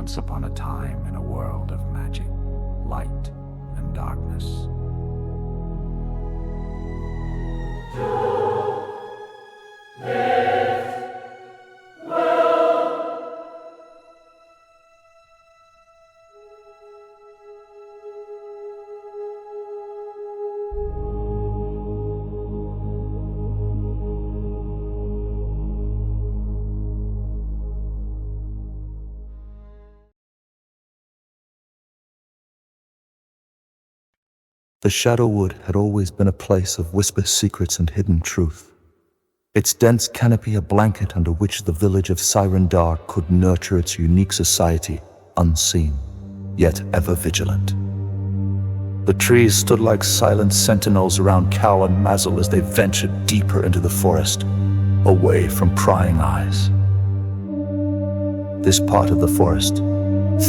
once upon a time in a world of magic, light, and darkness. The Shadowwood had always been a place of whispered secrets and hidden truth. Its dense canopy a blanket under which the village of Sirendar could nurture its unique society, unseen, yet ever vigilant. The trees stood like silent sentinels around Cal and Mazel as they ventured deeper into the forest, away from prying eyes. This part of the forest,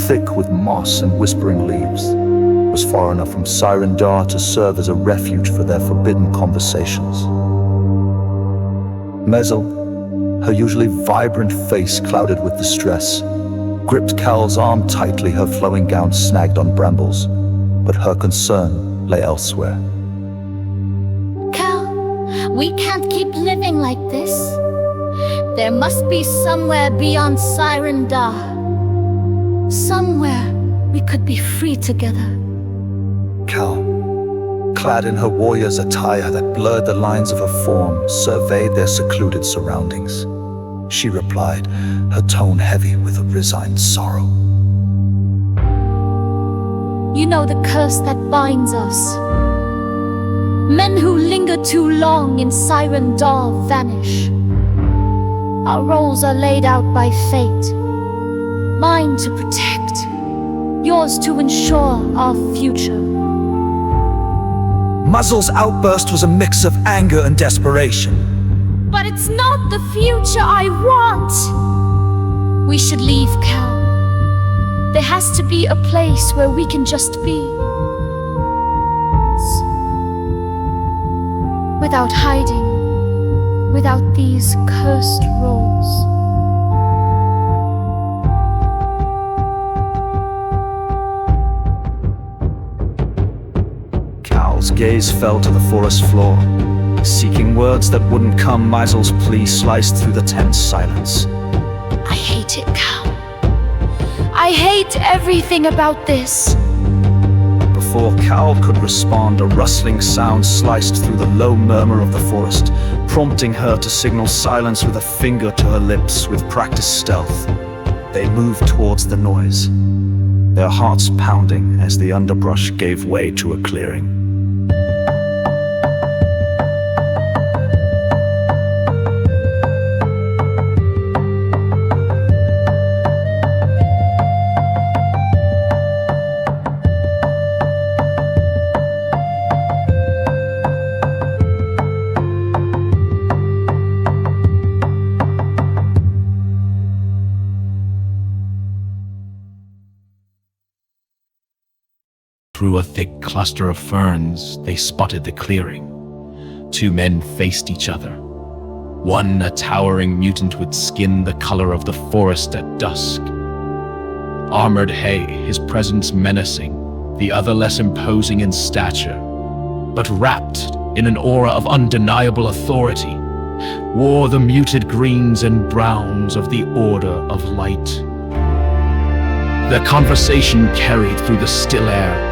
thick with moss and whispering leaves, was far enough from Sirendar to serve as a refuge for their forbidden conversations. Mazel, her usually vibrant face clouded with distress, gripped Cal's arm tightly, her flowing gown snagged on brambles, but her concern lay elsewhere. Cal, we can't keep living like this. There must be somewhere beyond Sirendar. Somewhere we could be free together. Cal, clad in her warrior's attire that blurred the lines of her form, surveyed their secluded surroundings. She replied, her tone heavy with a resigned sorrow. You know the curse that binds us. Men who linger too long in Sirendar vanish. Our roles are laid out by fate. Mine to protect, yours to ensure our future. Muzzle's outburst was a mix of anger and desperation. But it's not the future I want! We should leave, Cal. There has to be a place where we can just be. Without hiding, without these cursed roles. Cal's gaze fell to the forest floor. Seeking words that wouldn't come, Maisel's plea sliced through the tense silence. I hate it, Cal. I hate everything about this. Before Cal could respond, a rustling sound sliced through the low murmur of the forest, prompting her to signal silence with a finger to her lips with practiced stealth. They moved towards the noise, their hearts pounding as the underbrush gave way to a clearing. Through a thick cluster of ferns, they spotted the clearing. Two men faced each other. One a towering mutant with skin the color of the forest at dusk. Armored hay, his presence menacing, the other less imposing in stature, but wrapped in an aura of undeniable authority, wore the muted greens and browns of the Order of Light. Their conversation carried through the still air,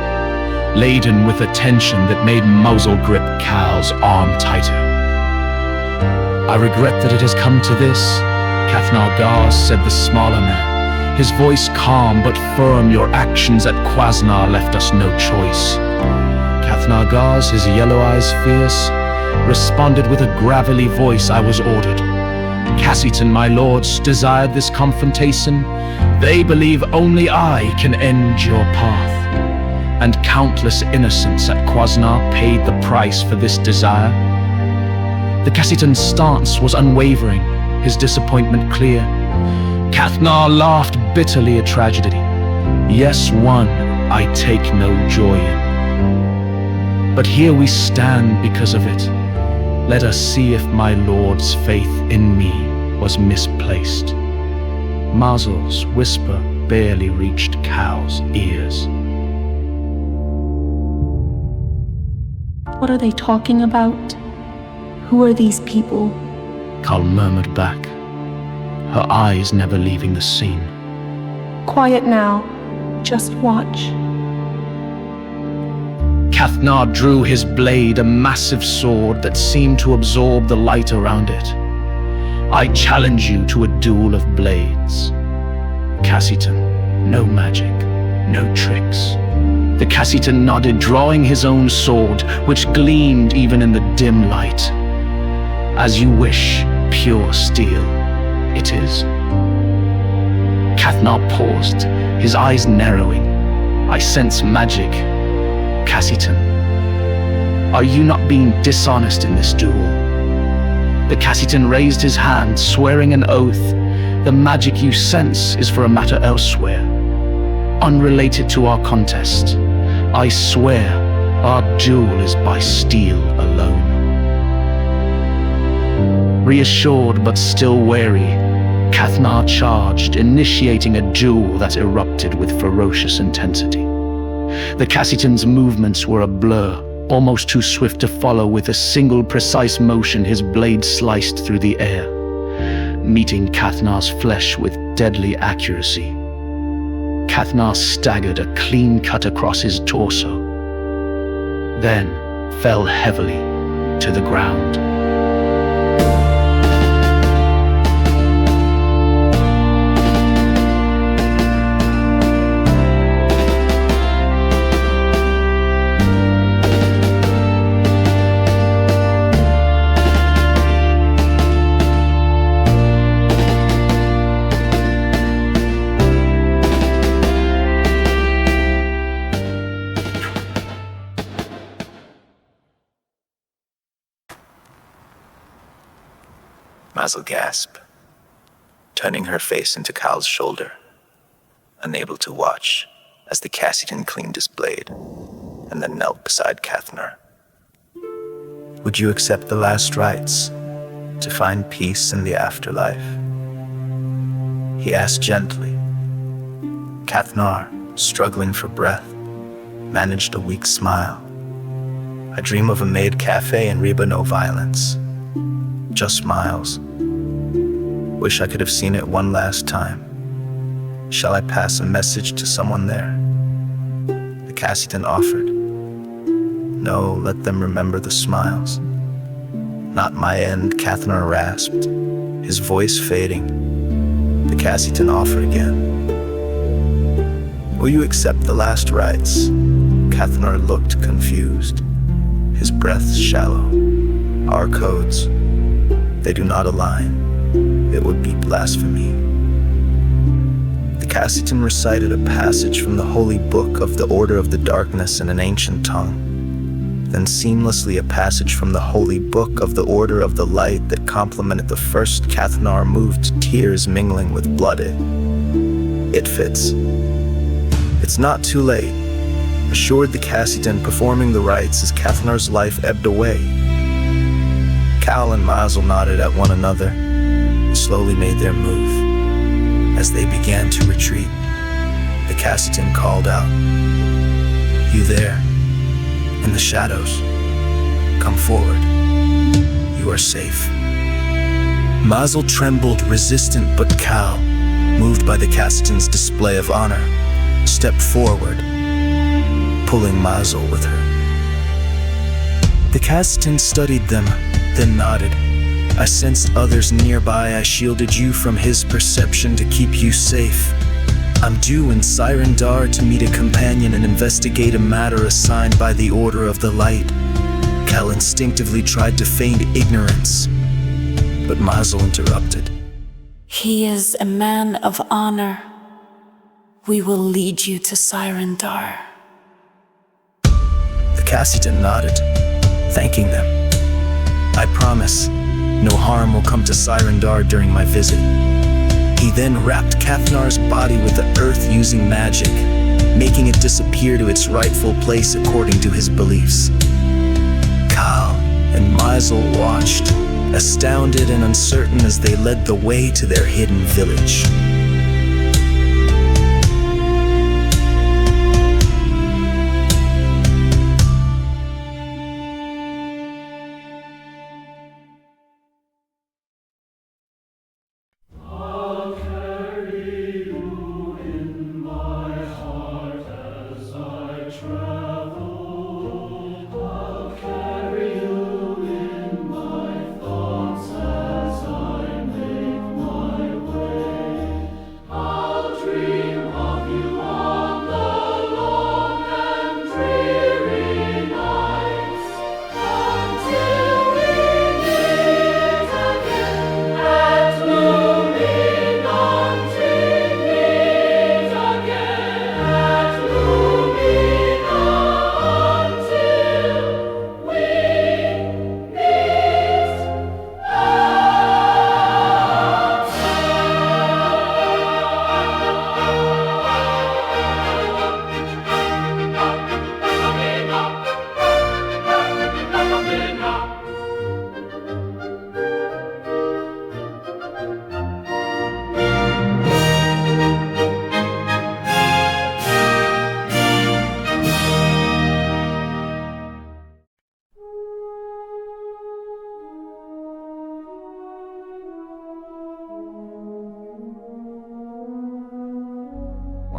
laden with a tension that made Muzzle grip Cal's arm tighter. I regret that it has come to this, Cathnar Gars, said the smaller man, his voice calm but firm. Your actions at Quasnar left us no choice. Cathnar Gars, his yellow eyes fierce, responded with a gravelly voice. I was ordered. Cassiton, my lords, desired this confrontation. They believe only I can end your path. And countless innocents at Quasnar paid the price for this desire. The Cassiton's stance was unwavering, his disappointment clear. Cathnar laughed bitterly at tragedy. Yes, one I take no joy in. But here we stand because of it. Let us see if my lord's faith in me was misplaced. Mazel's whisper barely reached Cal's ears. What are they talking about? Who are these people? Cal murmured back, her eyes never leaving the scene. Quiet now. Just watch. Cathnar drew his blade, a massive sword that seemed to absorb the light around it. I challenge you to a duel of blades. Cassitan, no magic, no tricks. The Cassitan nodded, drawing his own sword, which gleamed even in the dim light. As you wish, pure steel, it is. Cathnar paused, his eyes narrowing. I sense magic. Cassitan, are you not being dishonest in this duel? The Cassitan raised his hand, swearing an oath. The magic you sense is for a matter elsewhere, unrelated to our contest. I swear our duel is by steel alone. Reassured but still wary, Cathnar charged, initiating a duel that erupted with ferocious intensity. The Cassitan's movements were a blur, almost too swift to follow. With a single precise motion, his blade sliced through the air, meeting Cathnar's flesh with deadly accuracy. Cathnar staggered, a clean cut across his torso, then fell heavily to the ground. Mazel gasped, turning her face into Cal's shoulder, unable to watch as the Cassitan cleaned his blade and then knelt beside Cathnar. Would you accept the last rites to find peace in the afterlife? He asked gently. Cathnar, struggling for breath, managed a weak smile. I dream of a maid cafe in Reba, no violence. Just smiles. Wish I could have seen it one last time. Shall I pass a message to someone there? The Cassitan offered. No, let them remember the smiles. Not my end, Cathnar rasped, his voice fading. The Cassitan offered again. Will you accept the last rites? Cathnar looked confused, his breath shallow. Our codes, they do not align. It would be blasphemy. The Cassitan recited a passage from the holy book of the Order of the Darkness in an ancient tongue, then seamlessly a passage from the holy book of the Order of the Light that complemented the first. Cathnar moved, tears mingling with blood. It fits. It's not too late, assured the Cassitan, performing the rites as Cathnar's life ebbed away. Cal and Mazel nodded at one another and slowly made their move. As they began to retreat, the Cassitan called out, "You there, in the shadows, come forward. You are safe." Mazel trembled, resistant, but Cal, moved by the Cassitan's display of honor, stepped forward, pulling Mazel with her. The Cassitan studied them, then nodded. "I sensed others nearby. I shielded you from his perception to keep you safe. I'm due in Sirendar to meet a companion and investigate a matter assigned by the Order of the Light." Cal instinctively tried to feign ignorance, but Mazel interrupted. "He is a man of honor. We will lead you to Sirendar." The Cassitan nodded, thanking them. "I promise, no harm will come to Sirendar during my visit." He then wrapped Cathnar's body with the earth using magic, making it disappear to its rightful place according to his beliefs. Cal and Mazel watched, astounded and uncertain as they led the way to their hidden village.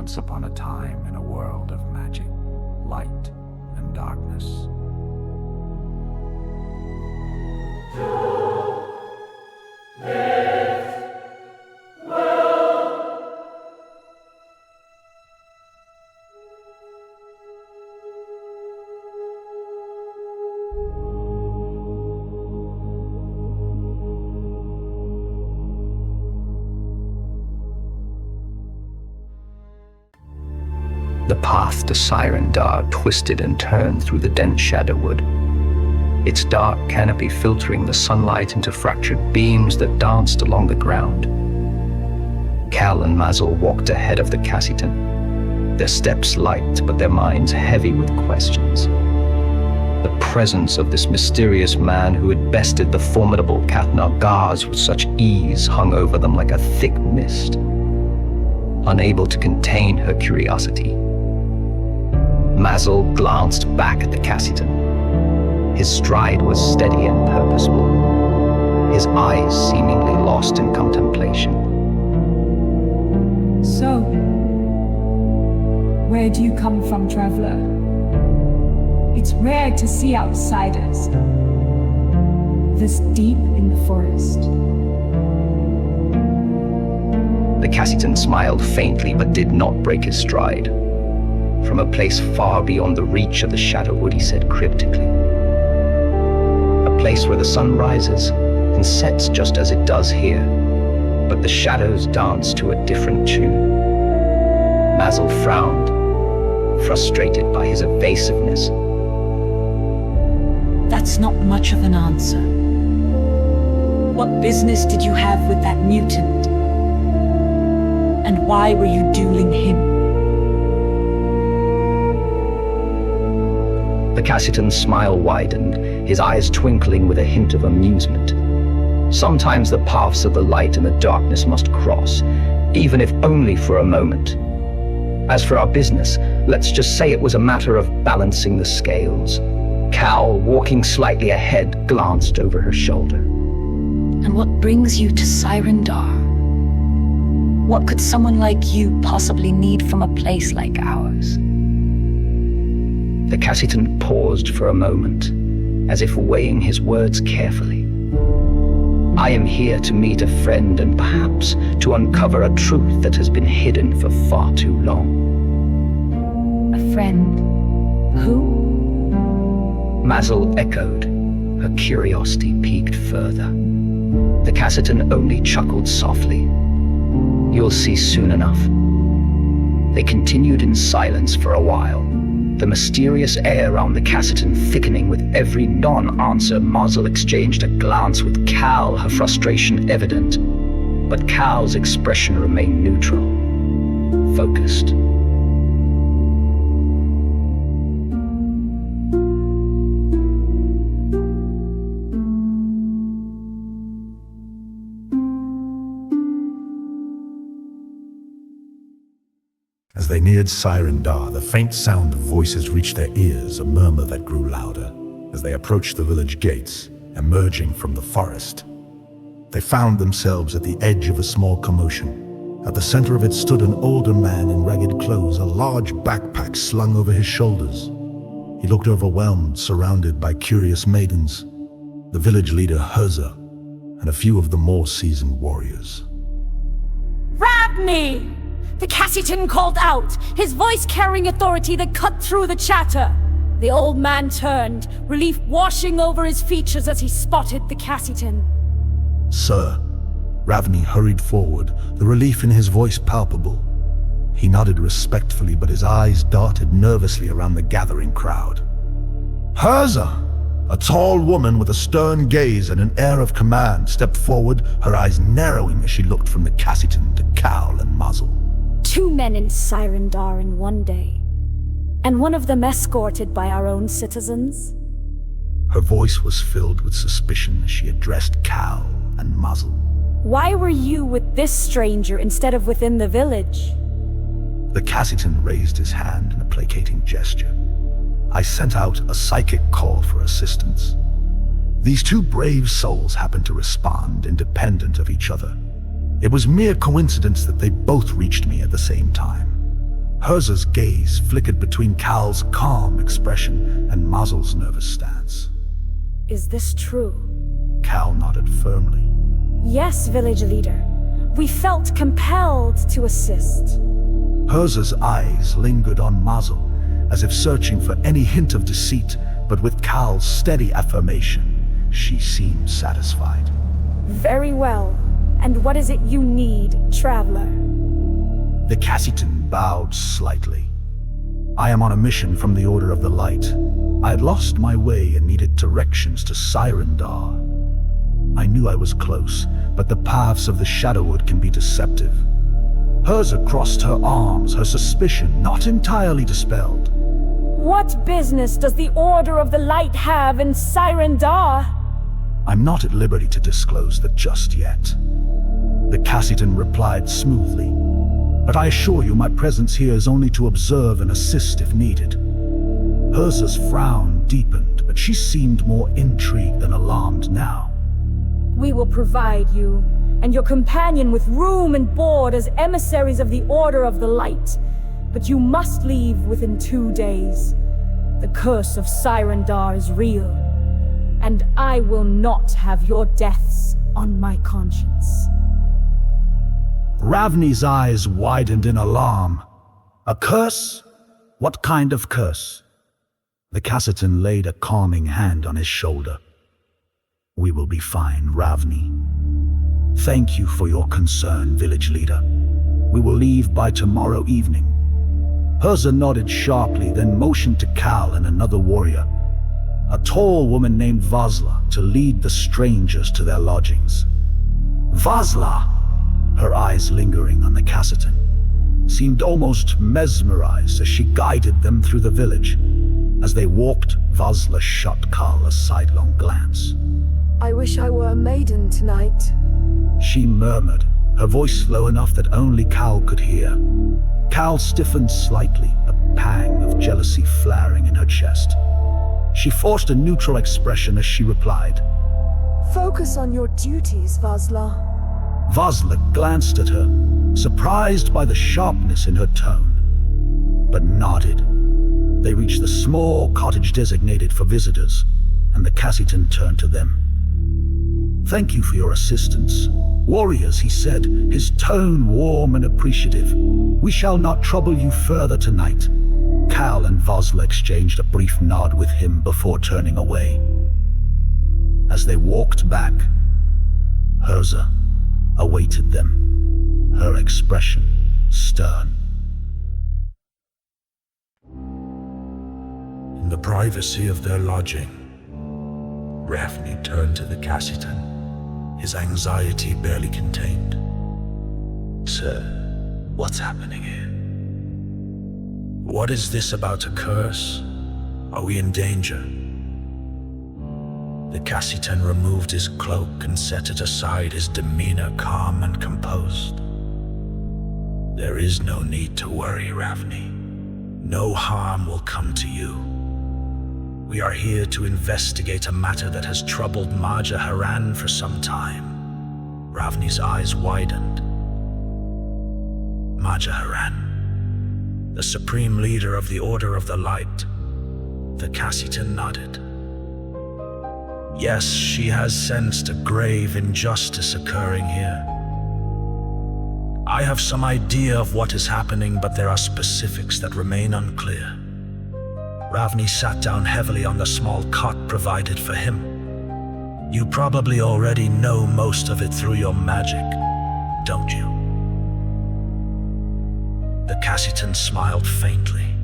once upon a time in a world of magic, light, and darkness. The path to Sirendar twisted and turned through the dense shadowwood, its dark canopy filtering the sunlight into fractured beams that danced along the ground. Cal and Mazel walked ahead of the Cassitan, their steps light but their minds heavy with questions. The presence of this mysterious man who had bested the formidable Kathnar Gars with such ease hung over them like a thick mist. Unable to contain her curiosity, Mazel glanced back at the Cassitan. His stride was steady and purposeful, his eyes seemingly lost in contemplation. So, where do you come from, traveler? It's rare to see outsiders this deep in the forest. The Cassitan smiled faintly but did not break his stride. From a place far beyond the reach of the shadowwood, he said cryptically. A place where the sun rises and sets just as it does here, but the shadows dance to a different tune. Mazel frowned, frustrated by his evasiveness. That's not much of an answer. What business did you have with that mutant? And why were you dueling him? The Cassitan's smile widened, his eyes twinkling with a hint of amusement. Sometimes the paths of the light and the darkness must cross, even if only for a moment. As for our business, let's just say it was a matter of balancing the scales. Cal, walking slightly ahead, glanced over her shoulder. And what brings you to Sirendar? What could someone like you possibly need from a place like ours? The Cassitan paused for a moment, as if weighing his words carefully. I am here to meet a friend and perhaps to uncover a truth that has been hidden for far too long. A friend? Who? Mazel echoed, her curiosity piqued further. The Cassitan only chuckled softly. You'll see soon enough. They continued in silence for a while, the mysterious air around the Cassitan thickening with every non-answer. Mazel exchanged a glance with Cal, her frustration evident. But Cal's expression remained neutral, focused. As they neared Sirendar, the faint sound of voices reached their ears, a murmur that grew louder. As they approached the village gates, emerging from the forest, they found themselves at the edge of a small commotion. At the center of it stood an older man in ragged clothes, a large backpack slung over his shoulders. He looked overwhelmed, surrounded by curious maidens, the village leader Herza, and a few of the more seasoned warriors. Ravni! The Cassitan called out, his voice carrying authority that cut through the chatter. The old man turned, relief washing over his features as he spotted the Cassitan. Sir, Ravni hurried forward, the relief in his voice palpable. He nodded respectfully, but his eyes darted nervously around the gathering crowd. Herza! A tall woman with a stern gaze and an air of command stepped forward, her eyes narrowing as she looked from the Cassitan to Cal and Mazel. 2 men in Sirendar in one day, and one of them escorted by our own citizens? Her voice was filled with suspicion as she addressed Cal and Mazel. Why were you with this stranger instead of within the village? The Cassitan raised his hand in a placating gesture. I sent out a psychic call for assistance. These 2 brave souls happened to respond independent of each other. It was mere coincidence that they both reached me at the same time. Herza's gaze flickered between Cal's calm expression and Mazel's nervous stance. Is this true? Cal nodded firmly. Yes, village leader. We felt compelled to assist. Herza's eyes lingered on Mazel, as if searching for any hint of deceit, but with Cal's steady affirmation, she seemed satisfied. Very well. And what is it you need, traveler? The Cassitan bowed slightly. I am on a mission from the Order of the Light. I had lost my way and needed directions to Sirendar. I knew I was close, but the paths of the Shadowwood can be deceptive. Herza crossed her arms, her suspicion not entirely dispelled. What business does the Order of the Light have in Sirendar? I'm not at liberty to disclose that just yet. The Cassitan replied smoothly. But I assure you my presence here is only to observe and assist if needed. Herza's frown deepened, but she seemed more intrigued than alarmed now. We will provide you and your companion with room and board as emissaries of the Order of the Light, but you must leave within 2 days. The curse of Sirendar is real, and I will not have your deaths on my conscience. Ravni's eyes widened in alarm. A curse? What kind of curse? The Cassitan laid a calming hand on his shoulder. We will be fine, Ravni. Thank you for your concern, village leader. We will leave by tomorrow evening. Herza nodded sharply, then motioned to Cal and another warrior, a tall woman named Vazla, to lead the strangers to their lodgings. Vazla, her eyes lingering on the Cassitan, seemed almost mesmerized as she guided them through the village. As they walked, Vazla shot Cal a sidelong glance. I wish I were a maiden tonight, she murmured, her voice low enough that only Cal could hear. Cal stiffened slightly, a pang of jealousy flaring in her chest. She forced a neutral expression as she replied, Focus on your duties, Vazla. Vazla glanced at her, surprised by the sharpness in her tone, but nodded. They reached the small cottage designated for visitors, and the Cassitan turned to them. Thank you for your assistance. Warriors, he said, his tone warm and appreciative. We shall not trouble you further tonight. Cal and Vazla exchanged a brief nod with him before turning away. As they walked back, Herza awaited them, her expression stern. In the privacy of their lodging, Ravni turned to the Cassitan, his anxiety barely contained. Sir, what's happening here? What is this about a curse? Are we in danger? The Cassitan removed his cloak and set it aside, his demeanor calm and composed. There is no need to worry, Ravni. No harm will come to you. We are here to investigate a matter that has troubled Maja Haran for some time. Ravni's eyes widened. Maja Haran, the supreme leader of the Order of the Light. The Cassitan nodded. Yes, she has sensed a grave injustice occurring here. I have some idea of what is happening, but there are specifics that remain unclear. Ravni sat down heavily on the small cot provided for him. You probably already know most of it through your magic, don't you? The Cassitan smiled faintly.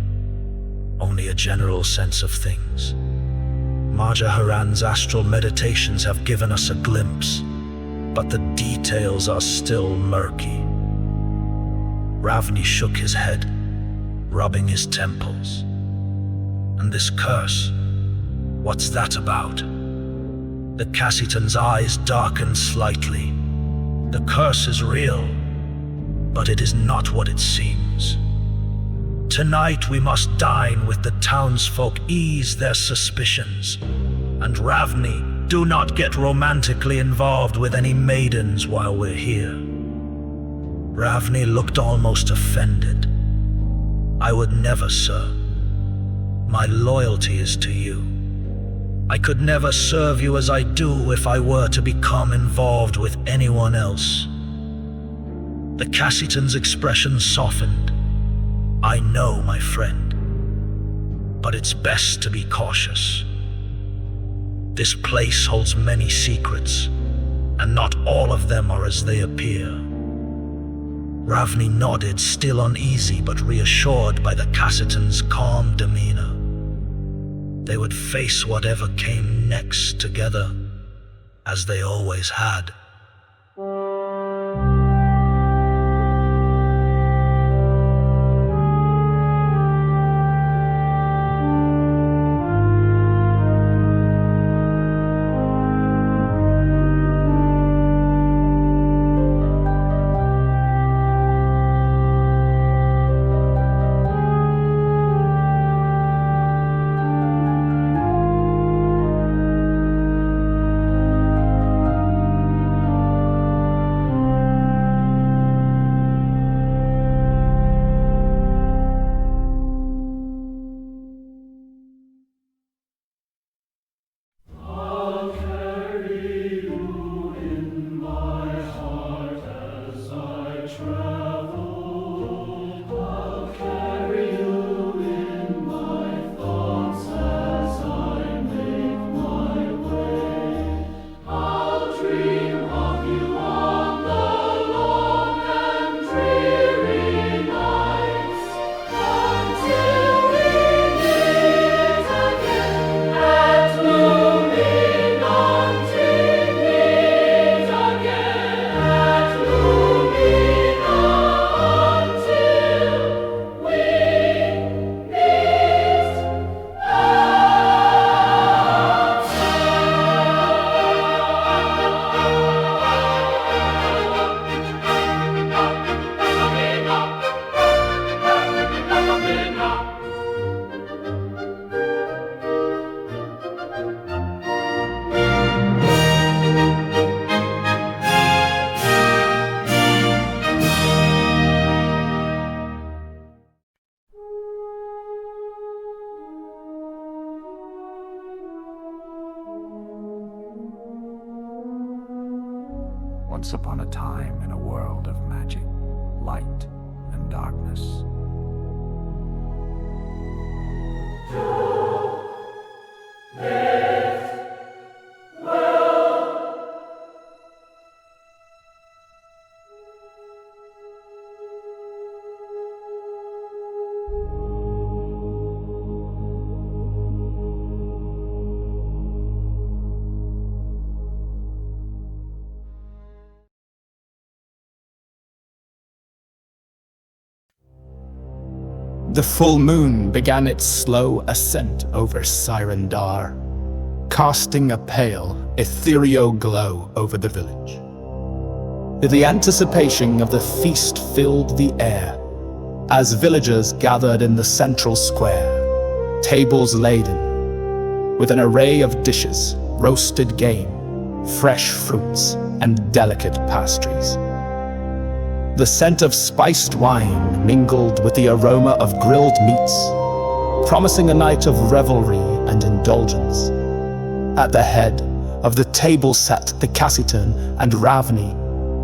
Only a general sense of things. Maja Haran's astral meditations have given us a glimpse, but the details are still murky. Ravni shook his head, rubbing his temples. And this curse, what's that about? The Cassitan's eyes darkened slightly. The curse is real, but it is not what it seems. Tonight we must dine with the townsfolk, ease their suspicions. And Ravni, do not get romantically involved with any maidens while we're here. Ravni looked almost offended. I would never, sir. My loyalty is to you. I could never serve you as I do if I were to become involved with anyone else. The Cassitan's expression softened. I know, my friend, but it's best to be cautious. This place holds many secrets, and not all of them are as they appear. Ravni nodded, still uneasy but reassured by the Cassitan's calm demeanor. They would face whatever came next together, as they always had. Once upon a time in a world of magic, light, and darkness. The full moon began its slow ascent over Sirendar, casting a pale, ethereal glow over the village. The anticipation of the feast filled the air as villagers gathered in the central square, tables laden with an array of dishes, roasted game, fresh fruits, and delicate pastries. The scent of spiced wine mingled with the aroma of grilled meats, promising a night of revelry and indulgence. At the head of the table sat the Cassitan and Ravni,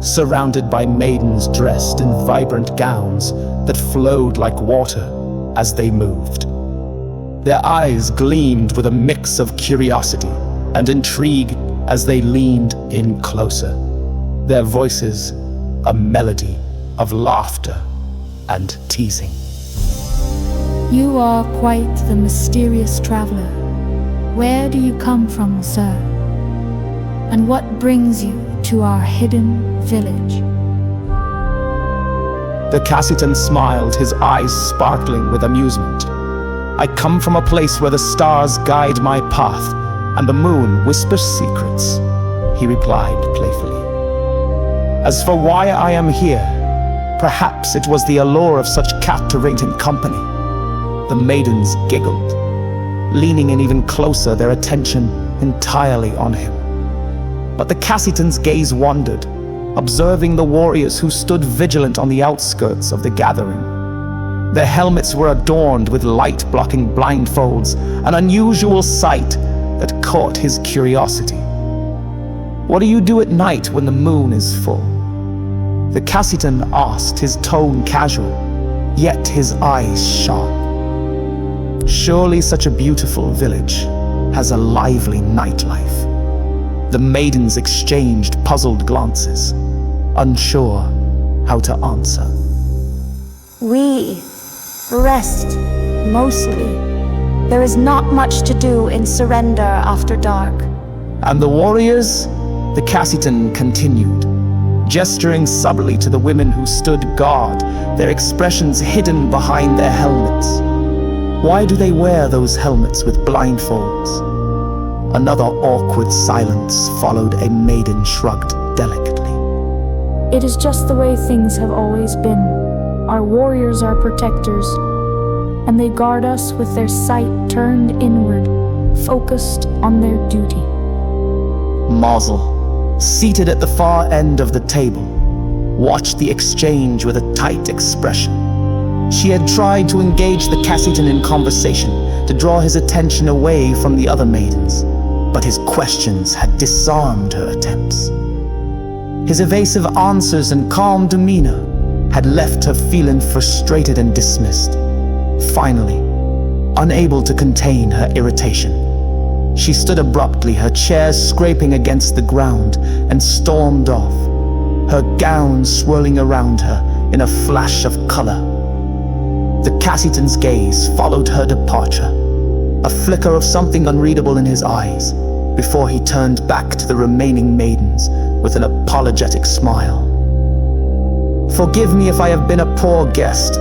surrounded by maidens dressed in vibrant gowns that flowed like water as they moved. Their eyes gleamed with a mix of curiosity and intrigue as they leaned in closer, their voices a melody of laughter and teasing. You are quite the mysterious traveler. Where do you come from, sir? And what brings you to our hidden village? The Cassitan smiled, his eyes sparkling with amusement. I come from a place where the stars guide my path and the moon whispers secrets, he replied playfully. As for why I am here, perhaps it was the allure of such captivating company. The maidens giggled, leaning in even closer, their attention entirely on him. But the Cassitan's gaze wandered, observing the warriors who stood vigilant on the outskirts of the gathering. Their helmets were adorned with light-blocking blindfolds, an unusual sight that caught his curiosity. "What do you do at night when the moon is full?" The Cassitan asked, his tone casual, yet his eyes sharp. Surely such a beautiful village has a lively nightlife. The maidens exchanged puzzled glances, unsure how to answer. We rest, mostly. There is not much to do in Sirendar after dark. And the warriors? The Cassitan continued, gesturing subtly to the women who stood guard, their expressions hidden behind their helmets. Why do they wear those helmets with blindfolds? Another awkward silence followed. A maiden shrugged delicately. It is just the way things have always been. Our warriors are protectors, and they guard us with their sight turned inward, focused on their duty. Mazel, seated at the far end of the table, watched the exchange with a tight expression. She had tried to engage the Cassitan in conversation, to draw his attention away from the other maidens, but his questions had disarmed her attempts. His evasive answers and calm demeanor had left her feeling frustrated and dismissed. Finally, unable to contain her irritation, she stood abruptly, her chair scraping against the ground, and stormed off, her gown swirling around her in a flash of color. The Cassitan's gaze followed her departure, a flicker of something unreadable in his eyes, before he turned back to the remaining maidens with an apologetic smile. "Forgive me if I have been a poor guest.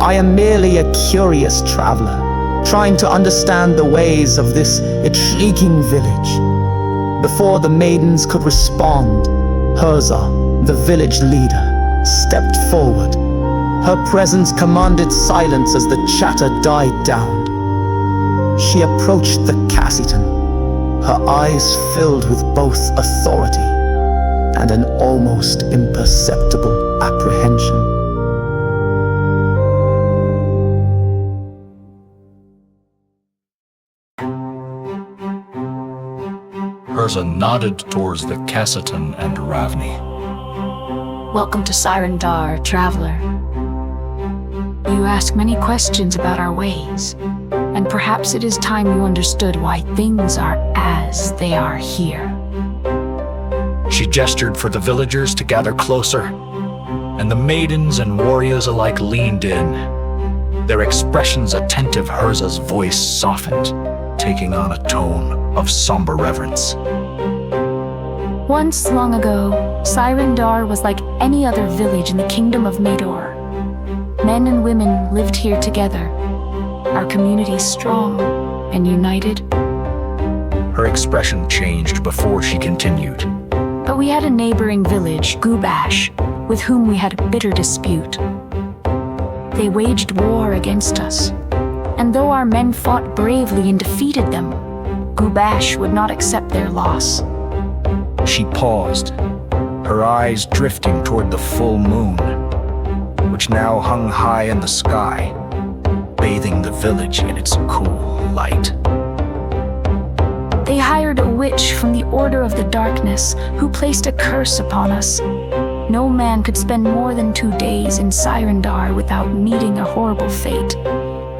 I am merely a curious traveler, trying to understand the ways of this intriguing village." Before the maidens could respond, Herza, the village leader, stepped forward. Her presence commanded silence as the chatter died down. She approached the Cassitan, her eyes filled with both authority and an almost imperceptible apprehension. Herza nodded towards the Cassitan and Ravni. "Welcome to Sirendar, traveler. You ask many questions about our ways, and perhaps it is time you understood why things are as they are here." She gestured for the villagers to gather closer, and the maidens and warriors alike leaned in. Their expressions attentive, Herza's voice softened, taking on a tone of somber reverence. Once long ago, Sirendar was like any other village in the kingdom of Mador. Men and women lived here together, our community strong and united. Her expression changed before she continued. But we had a neighboring village, Gubash, with whom we had a bitter dispute. They waged war against us, and though our men fought bravely and defeated them, Gubash would not accept their loss. She paused, her eyes drifting toward the full moon, which now hung high in the sky, bathing the village in its cool light. They hired a witch from the Order of the Darkness who placed a curse upon us. No man could spend more than 2 days in Sirendar without meeting a horrible fate,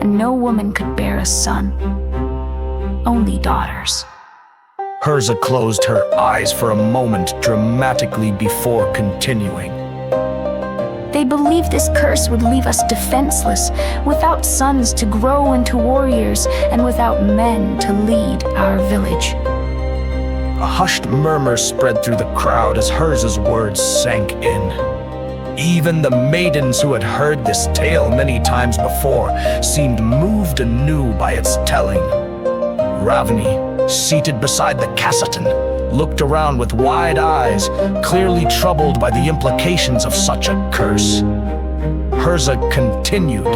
and no woman could bear a son. Only daughters. Herza closed her eyes for a moment dramatically before continuing. They believed this curse would leave us defenseless, without sons to grow into warriors, and without men to lead our village. A hushed murmur spread through the crowd as Herza's words sank in. Even the maidens who had heard this tale many times before seemed moved anew by its telling. Ravni, seated beside the Cassitan, looked around with wide eyes, clearly troubled by the implications of such a curse. Herza continued,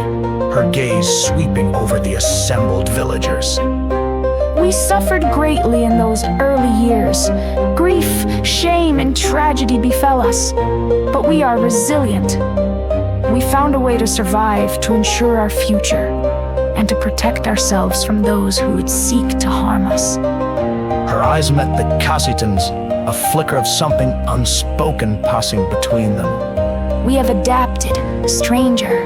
her gaze sweeping over the assembled villagers. We suffered greatly in those early years. Grief, shame, and tragedy befell us, but we are resilient. We found a way to survive, to ensure our future, and to protect ourselves from those who would seek to harm us. Her eyes met the Cassitans, a flicker of something unspoken passing between them. We have adapted, stranger,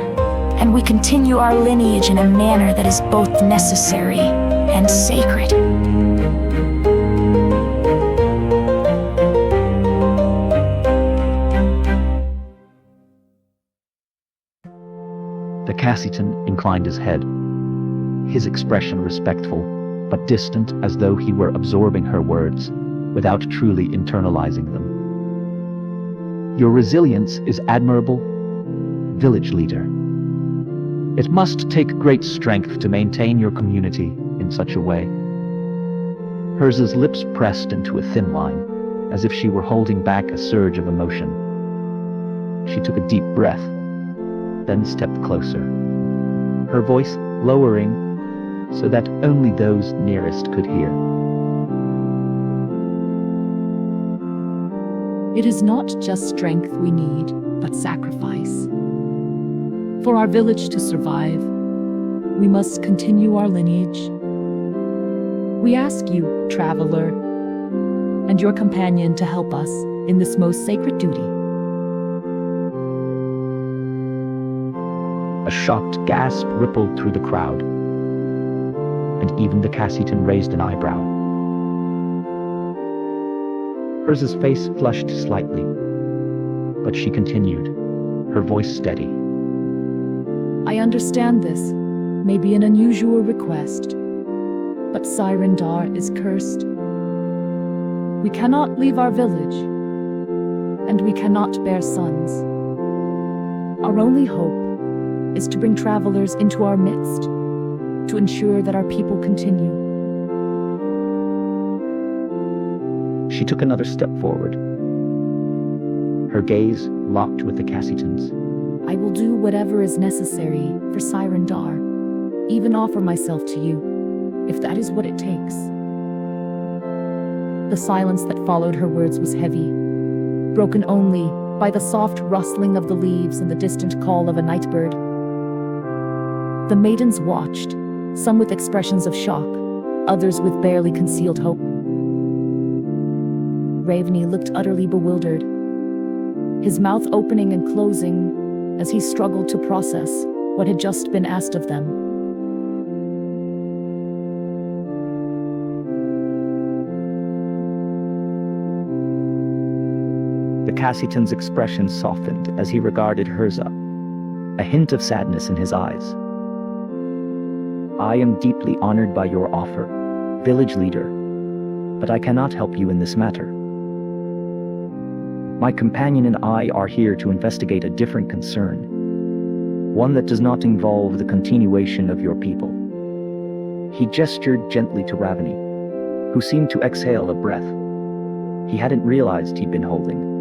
and we continue our lineage in a manner that is both necessary and sacred. The Cassitan inclined his head, his expression respectful, but distant, as though he were absorbing her words without truly internalizing them. Your resilience is admirable, village leader. It must take great strength to maintain your community in such a way. Hers' lips pressed into a thin line, as if she were holding back a surge of emotion. She took a deep breath, then stepped closer, her voice lowering so that only those nearest could hear. It is not just strength we need, but sacrifice. For our village to survive, we must continue our lineage. We ask you, traveler, and your companion to help us in this most sacred duty. A shocked gasp rippled through the crowd, and even the Cassitan raised an eyebrow. Hers' face flushed slightly, but she continued, her voice steady. I understand this may be an unusual request, but Sirendar is cursed. We cannot leave our village, and we cannot bear sons. Our only hope is to bring travelers into our midst, to ensure that our people continue. She took another step forward, her gaze locked with the Cassitans. I will do whatever is necessary for Sirendar, even offer myself to you, if that is what it takes. The silence that followed her words was heavy, broken only by the soft rustling of the leaves and the distant call of a night bird. The maidens watched, some with expressions of shock, others with barely concealed hope. Ravni looked utterly bewildered, his mouth opening and closing as he struggled to process what had just been asked of them. The Cassitan's expression softened as he regarded Herza, a hint of sadness in his eyes. I am deeply honored by your offer, village leader, but I cannot help you in this matter. My companion and I are here to investigate a different concern, one that does not involve the continuation of your people. He gestured gently to Ravani, who seemed to exhale a breath he hadn't realized he'd been holding.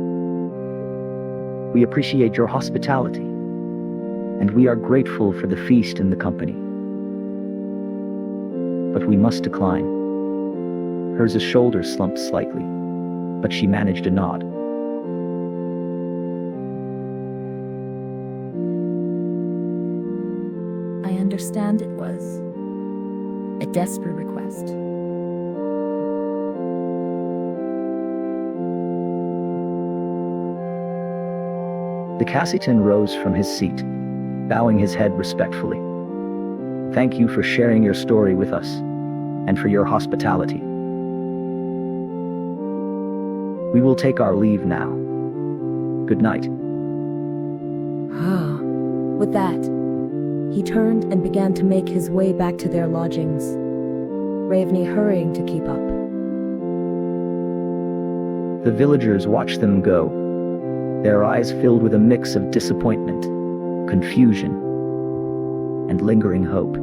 We appreciate your hospitality, and we are grateful for the feast and the company. But we must decline. Hers' shoulders slumped slightly, but she managed a nod. I understand it was a desperate request. The Cassitan rose from his seat, bowing his head respectfully. Thank you for sharing your story with us, and for your hospitality. We will take our leave now. Good night. With that, he turned and began to make his way back to their lodgings, Ravni hurrying to keep up. The villagers watched them go, their eyes filled with a mix of disappointment, confusion, and lingering hope.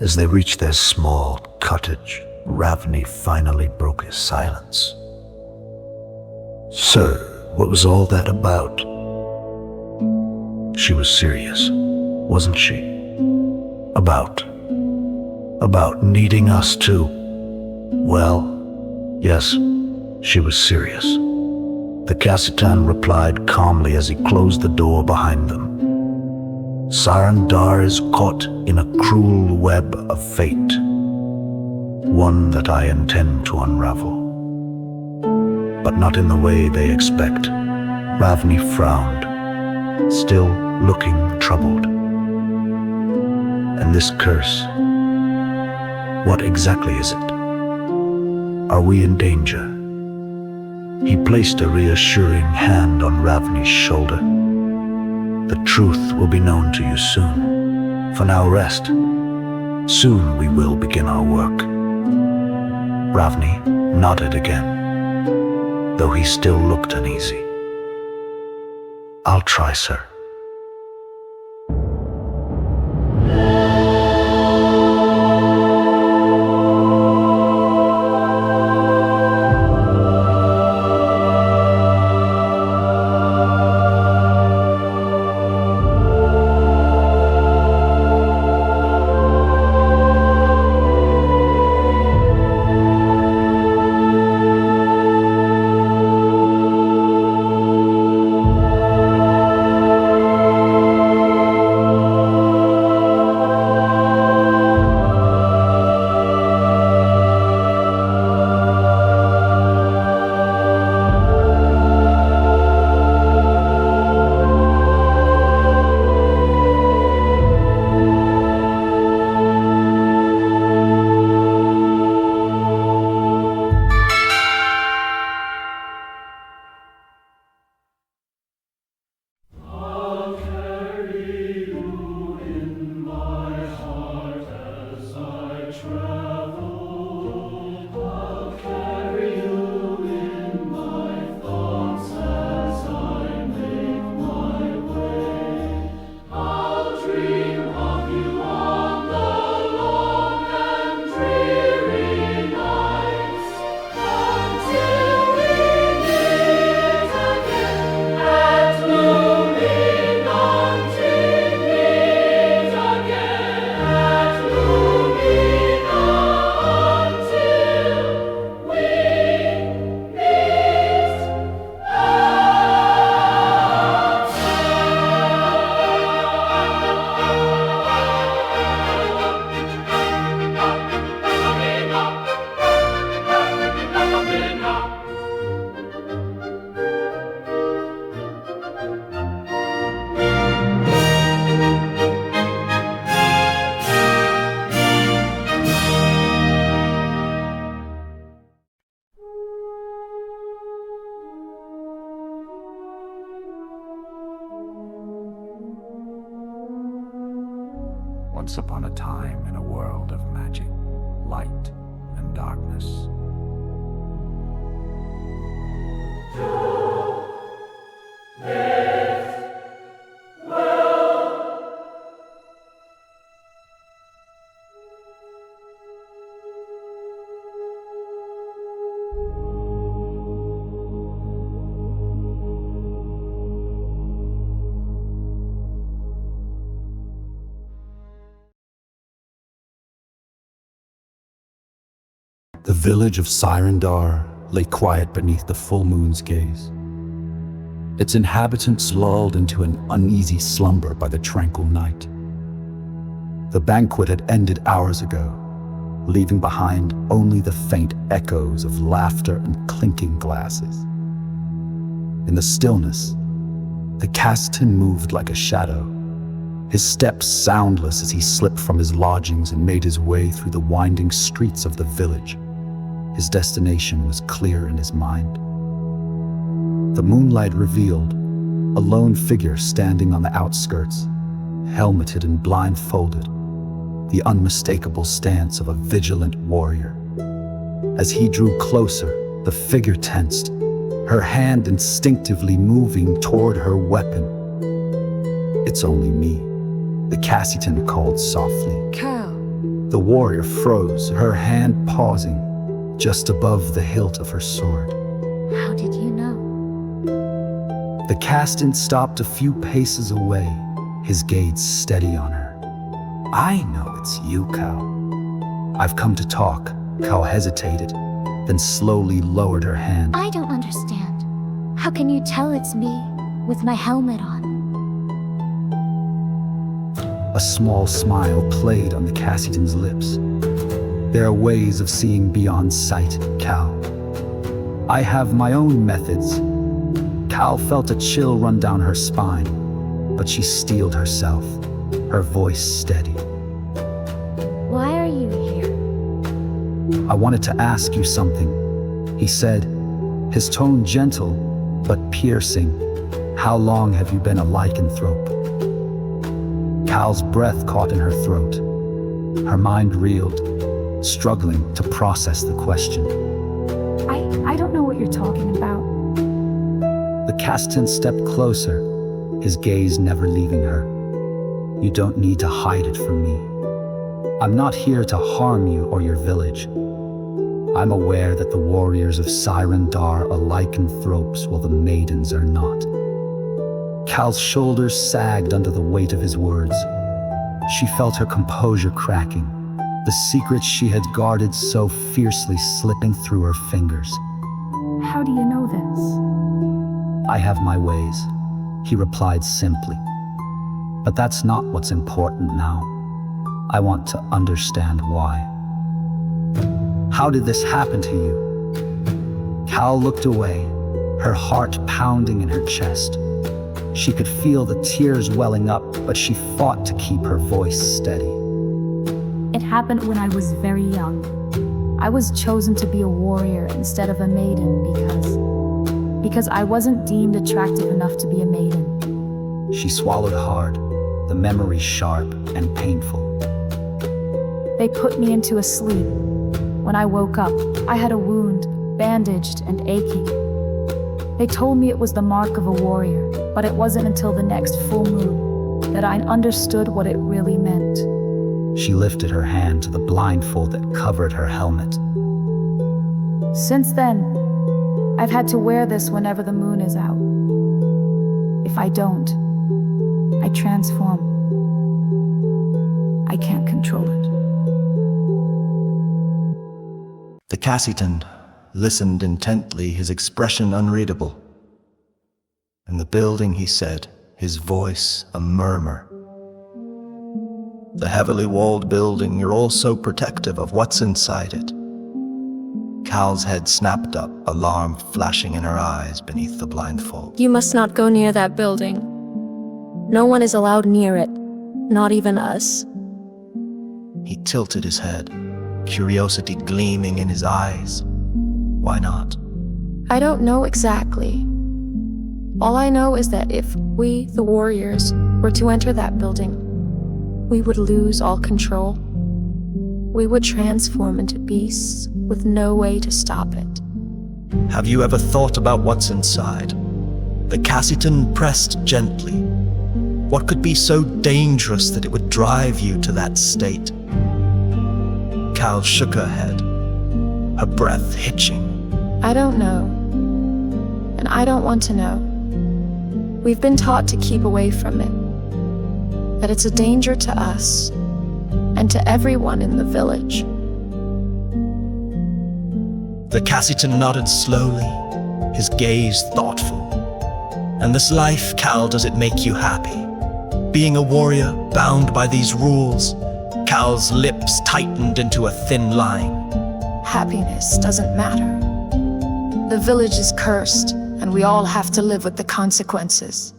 As they reached their small cottage, Ravni finally broke his silence. "Sir, what was all that about?" She was serious, wasn't she? About needing us too. Well, yes, she was serious. The Cassitan replied calmly as he closed the door behind them. Sirendar is caught in a cruel web of fate, one that I intend to unravel. But not in the way they expect. Ravni frowned, still looking troubled. And this curse, what exactly is it? Are we in danger? He placed a reassuring hand on Ravni's shoulder. The truth will be known to you soon. For now, rest. Soon we will begin our work. Ravni nodded again, though he still looked uneasy. "I'll try, sir." Once upon a time in a world of magic, light, and darkness. The village of Sirendar lay quiet beneath the full moon's gaze. Its inhabitants lulled into an uneasy slumber by the tranquil night. The banquet had ended hours ago, leaving behind only the faint echoes of laughter and clinking glasses. In the stillness, the Cassitan moved like a shadow, his steps soundless as he slipped from his lodgings and made his way through the winding streets of the village. His destination was clear in his mind. The moonlight revealed a lone figure standing on the outskirts, helmeted and blindfolded, the unmistakable stance of a vigilant warrior. As he drew closer, the figure tensed, her hand instinctively moving toward her weapon. "It's only me," the Cassitan called softly. Cal. The warrior froze, her hand pausing just above the hilt of her sword. How did you know? The castant stopped a few paces away, his gaze steady on her. I know it's you, Cal. I've come to talk. Cal hesitated, then slowly lowered her hand. I don't understand. How can you tell it's me with my helmet on? A small smile played on the Cassian's lips. There are ways of seeing beyond sight, Cal. I have my own methods. Cal felt a chill run down her spine, but she steeled herself, her voice steady. Why are you here? I wanted to ask you something, he said, his tone gentle but piercing. How long have you been a lycanthrope? Cal's breath caught in her throat. Her mind reeled, struggling to process the question. I don't know what you're talking about. The Castan stepped closer, his gaze never leaving her. You don't need to hide it from me. I'm not here to harm you or your village. I'm aware that the warriors of Sirendar are lycanthropes while the maidens are not. Cal's shoulders sagged under the weight of his words. She felt her composure cracking, the secrets she had guarded so fiercely slipping through her fingers. How do you know this? I have my ways, he replied simply. But that's not what's important now. I want to understand why. How did this happen to you? Cal looked away, her heart pounding in her chest. She could feel the tears welling up, but she fought to keep her voice steady. It happened when I was very young. I was chosen to be a warrior instead of a maiden because I wasn't deemed attractive enough to be a maiden. She swallowed hard, the memory sharp and painful. They put me into a sleep. When I woke up, I had a wound, bandaged and aching. They told me it was the mark of a warrior, but it wasn't until the next full moon that I understood what it really meant. She lifted her hand to the blindfold that covered her helmet. Since then, I've had to wear this whenever the moon is out. If I don't, I transform. I can't control it. The Cassitan listened intently, his expression unreadable. In the building, he said, his voice a murmur. The heavily walled building, you're all so protective of what's inside it. Cal's head snapped up, alarm flashing in her eyes beneath the blindfold. You must not go near that building. No one is allowed near it, not even us. He tilted his head, curiosity gleaming in his eyes. Why not? I don't know exactly. All I know is that if we, the warriors, were to enter that building, we would lose all control. We would transform into beasts with no way to stop it. Have you ever thought about what's inside? The Cassitan pressed gently. What could be so dangerous that it would drive you to that state? Cal shook her head, her breath hitching. I don't know. And I don't want to know. We've been taught to keep away from it. That it's a danger to us and to everyone in the village. The Cassitan nodded slowly, his gaze thoughtful. And this life, Cal, does it make you happy? Being a warrior, bound by these rules? Cal's lips tightened into a thin line. Happiness doesn't matter. The village is cursed, and we all have to live with the consequences.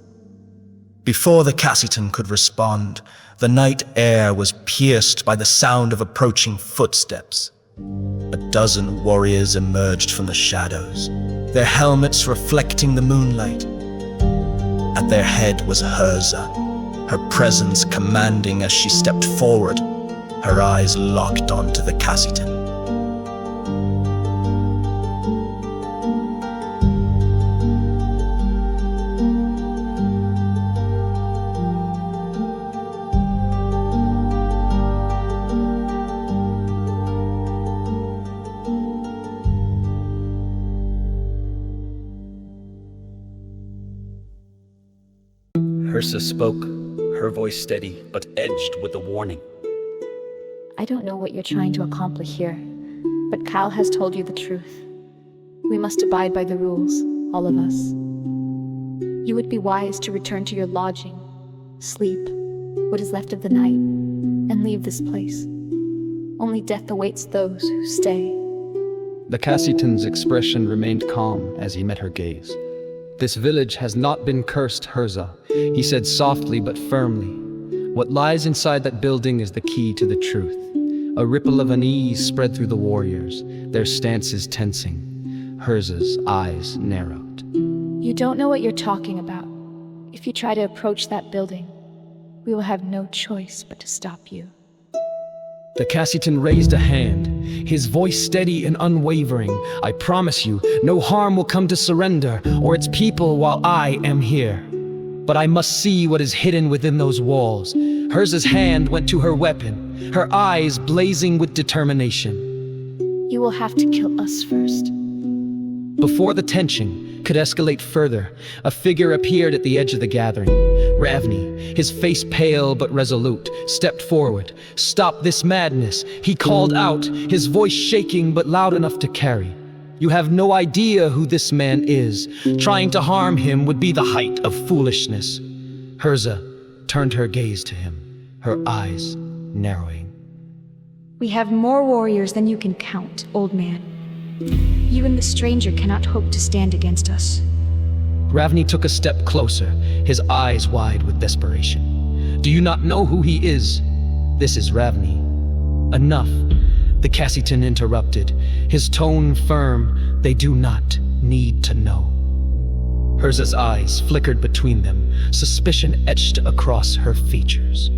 Before the Cassitan could respond, the night air was pierced by the sound of approaching footsteps. A dozen warriors emerged from the shadows, their helmets reflecting the moonlight. At their head was Herza, her presence commanding as she stepped forward, her eyes locked onto the Cassitan. Ursa spoke, her voice steady but edged with a warning. I don't know what you're trying to accomplish here, but Cal has told you the truth. We must abide by the rules, all of us. You would be wise to return to your lodging, sleep, what is left of the night, and leave this place. Only death awaits those who stay. The Cassitan's expression remained calm as he met her gaze. This village has not been cursed, Herza, he said softly but firmly. What lies inside that building is the key to the truth. A ripple of unease spread through the warriors, their stances tensing. Herza's eyes narrowed. You don't know what you're talking about. If you try to approach that building, we will have no choice but to stop you. The Cassitan raised a hand, his voice steady and unwavering. I promise you, no harm will come to Sirendar or its people while I am here. But I must see what is hidden within those walls. Herza's hand went to her weapon, her eyes blazing with determination. You will have to kill us first. Before the tension could escalate further, a figure appeared at the edge of the gathering. Ravni, his face pale but resolute, stepped forward. "Stop this madness," he called out, his voice shaking but loud enough to carry. "You have no idea who this man is. Trying to harm him would be the height of foolishness." Herza turned her gaze to him, her eyes narrowing. We have more warriors than you can count, old man. You and the stranger cannot hope to stand against us. Ravni took a step closer, his eyes wide with desperation. "Do you not know who he is? This is Ravni." "Enough," the Cassitan interrupted, his tone firm. "They do not need to know." Herza's eyes flickered between them, suspicion etched across her features.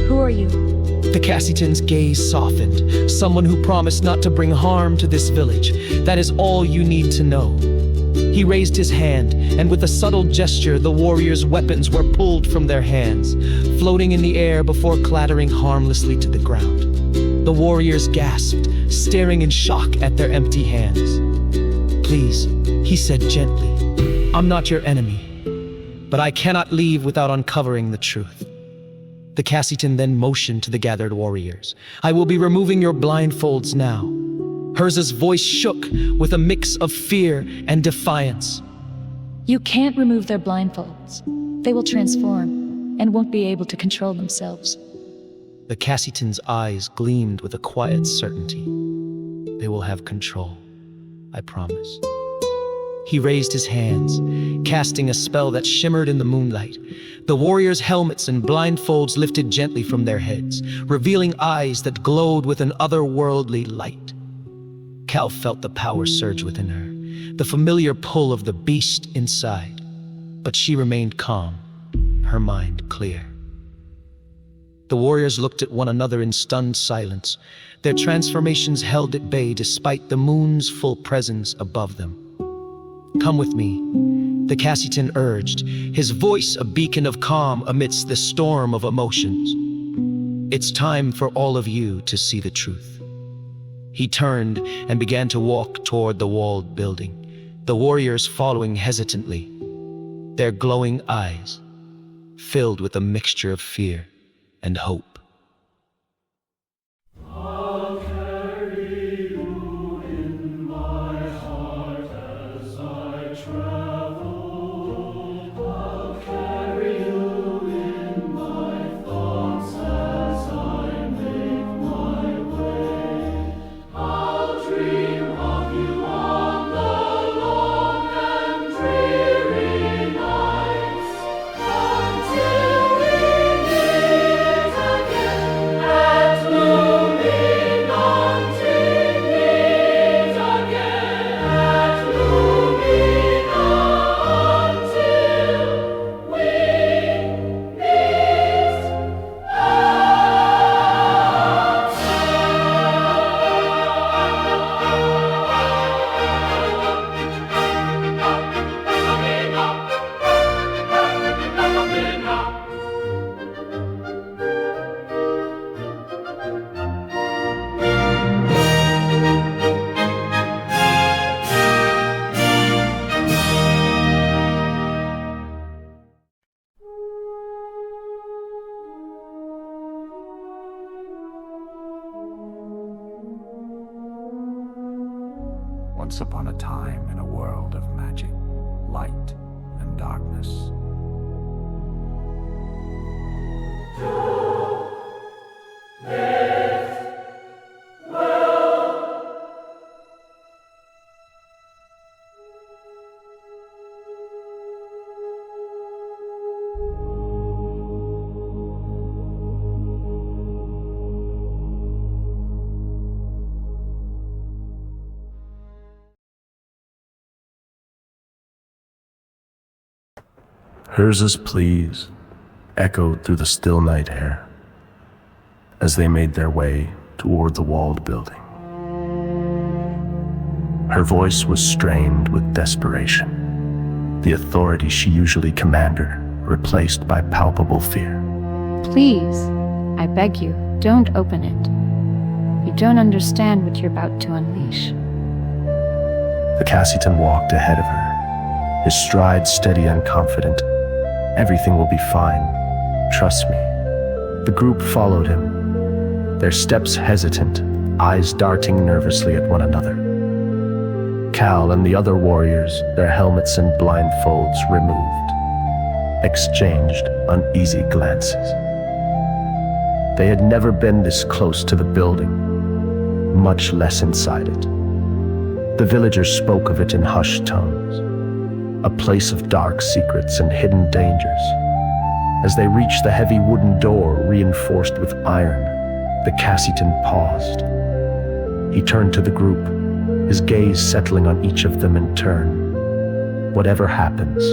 Who are you? The Cassitan's gaze softened. "Someone who promised not to bring harm to this village. That is all you need to know." He raised his hand, and with a subtle gesture, the warriors' weapons were pulled from their hands, floating in the air before clattering harmlessly to the ground. The warriors gasped, staring in shock at their empty hands. "Please," he said gently, "I'm not your enemy, but I cannot leave without uncovering the truth." The Cassitan then motioned to the gathered warriors. "I will be removing your blindfolds now." Herza's voice shook with a mix of fear and defiance. You can't remove their blindfolds. They will transform and won't be able to control themselves. The Cassitan's eyes gleamed with a quiet certainty. "They will have control, I promise." He raised his hands, casting a spell that shimmered in the moonlight. The warriors' helmets and blindfolds lifted gently from their heads, revealing eyes that glowed with an otherworldly light. Cal felt the power surge within her, the familiar pull of the beast inside. But she remained calm, her mind clear. The warriors looked at one another in stunned silence, their transformations held at bay despite the moon's full presence above them. "Come with me," the Cassitan urged, his voice a beacon of calm amidst the storm of emotions. "It's time for all of you to see the truth." He turned and began to walk toward the walled building, the warriors following hesitantly, their glowing eyes filled with a mixture of fear and hope. Once upon a time in a world of magic, light, and darkness. Hers' pleas echoed through the still night air as they made their way toward the walled building. Her voice was strained with desperation, the authority she usually commanded replaced by palpable fear. Please, I beg you, don't open it. You don't understand what you're about to unleash. The Cassitan walked ahead of her, his stride steady and confident. Everything will be fine. Trust me. The group followed him, their steps hesitant, eyes darting nervously at one another. Cal and the other warriors, their helmets and blindfolds removed, exchanged uneasy glances. They had never been this close to the building, much less inside it. The villagers spoke of it in hushed tones, a place of dark secrets and hidden dangers. As they reached the heavy wooden door reinforced with iron, the Cassitan paused. He turned to the group, his gaze settling on each of them in turn. Whatever happens,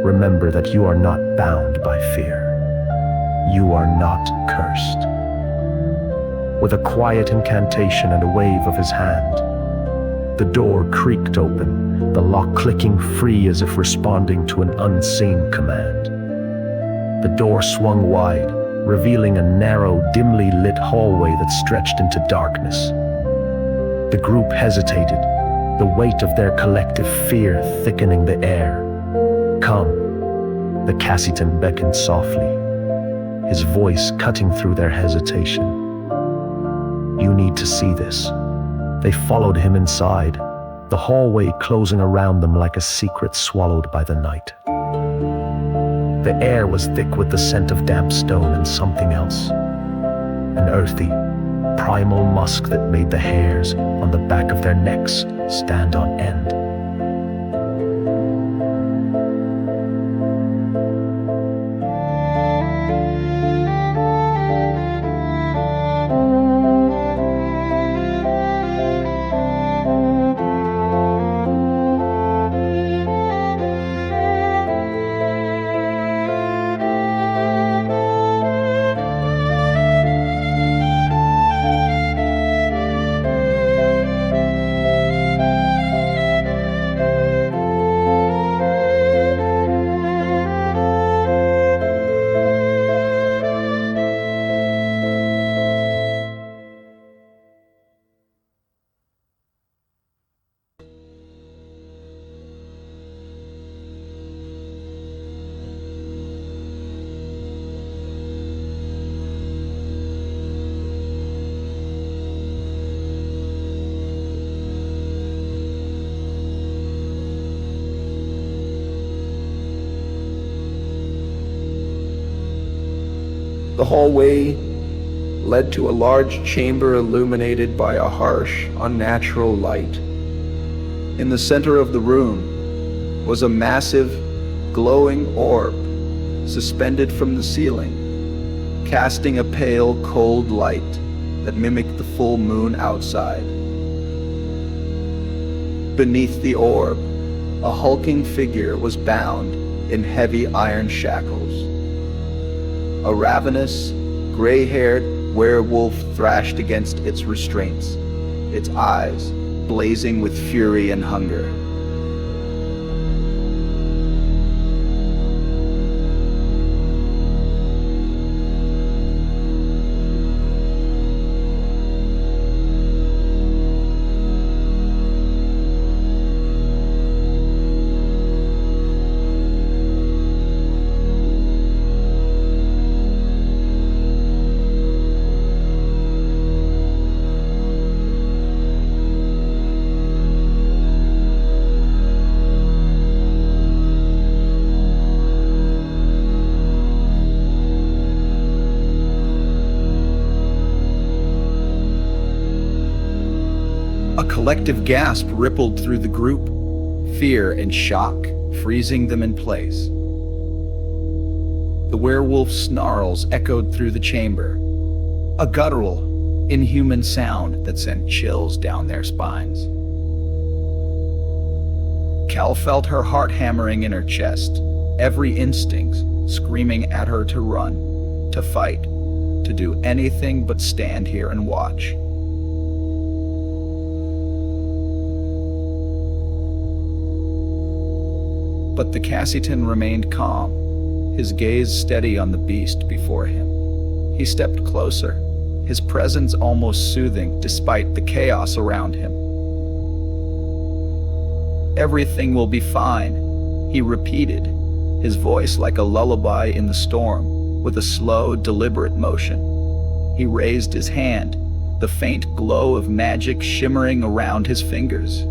remember that you are not bound by fear. You are not cursed. With a quiet incantation and a wave of his hand, the door creaked open, the lock clicking free as if responding to an unseen command. The door swung wide, revealing a narrow, dimly lit hallway that stretched into darkness. The group hesitated, the weight of their collective fear thickening the air. Come, the Cassitan beckoned softly, his voice cutting through their hesitation. You need to see this. They followed him inside, the hallway closing around them like a secret swallowed by the night. The air was thick with the scent of damp stone and something else, an earthy, primal musk that made the hairs on the back of their necks stand on end. The hallway led to a large chamber illuminated by a harsh, unnatural light. In the center of the room was a massive, glowing orb suspended from the ceiling, casting a pale, cold light that mimicked the full moon outside. Beneath the orb, a hulking figure was bound in heavy iron shackles. A ravenous, gray-haired werewolf thrashed against its restraints, its eyes blazing with fury and hunger. collective gasp rippled through the group, fear and shock freezing them in place. The werewolf's snarls echoed through the chamber, a guttural, inhuman sound that sent chills down their spines. Cal felt her heart hammering in her chest, every instinct screaming at her to run, to fight, to do anything but stand here and watch. But the Cassitan remained calm, his gaze steady on the beast before him. He stepped closer, his presence almost soothing despite the chaos around him. "Everything will be fine," he repeated, his voice like a lullaby in the storm, with a slow, deliberate motion. He raised his hand, the faint glow of magic shimmering around his fingers.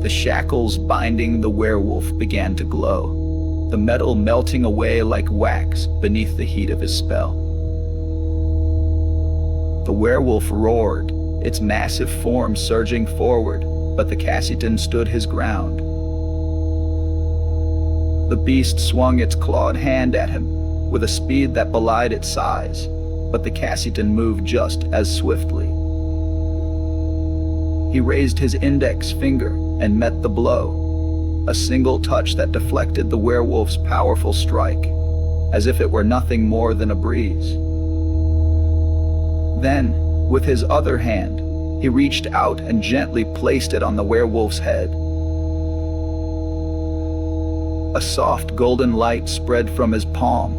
The shackles binding the werewolf began to glow, the metal melting away like wax beneath the heat of his spell. The werewolf roared, its massive form surging forward, but the Cassitan stood his ground. The beast swung its clawed hand at him, with a speed that belied its size, but the Cassitan moved just as swiftly. He raised his index finger and met the blow, a single touch that deflected the werewolf's powerful strike, as if it were nothing more than a breeze. Then, with his other hand, he reached out and gently placed it on the werewolf's head. A soft golden light spread from his palm,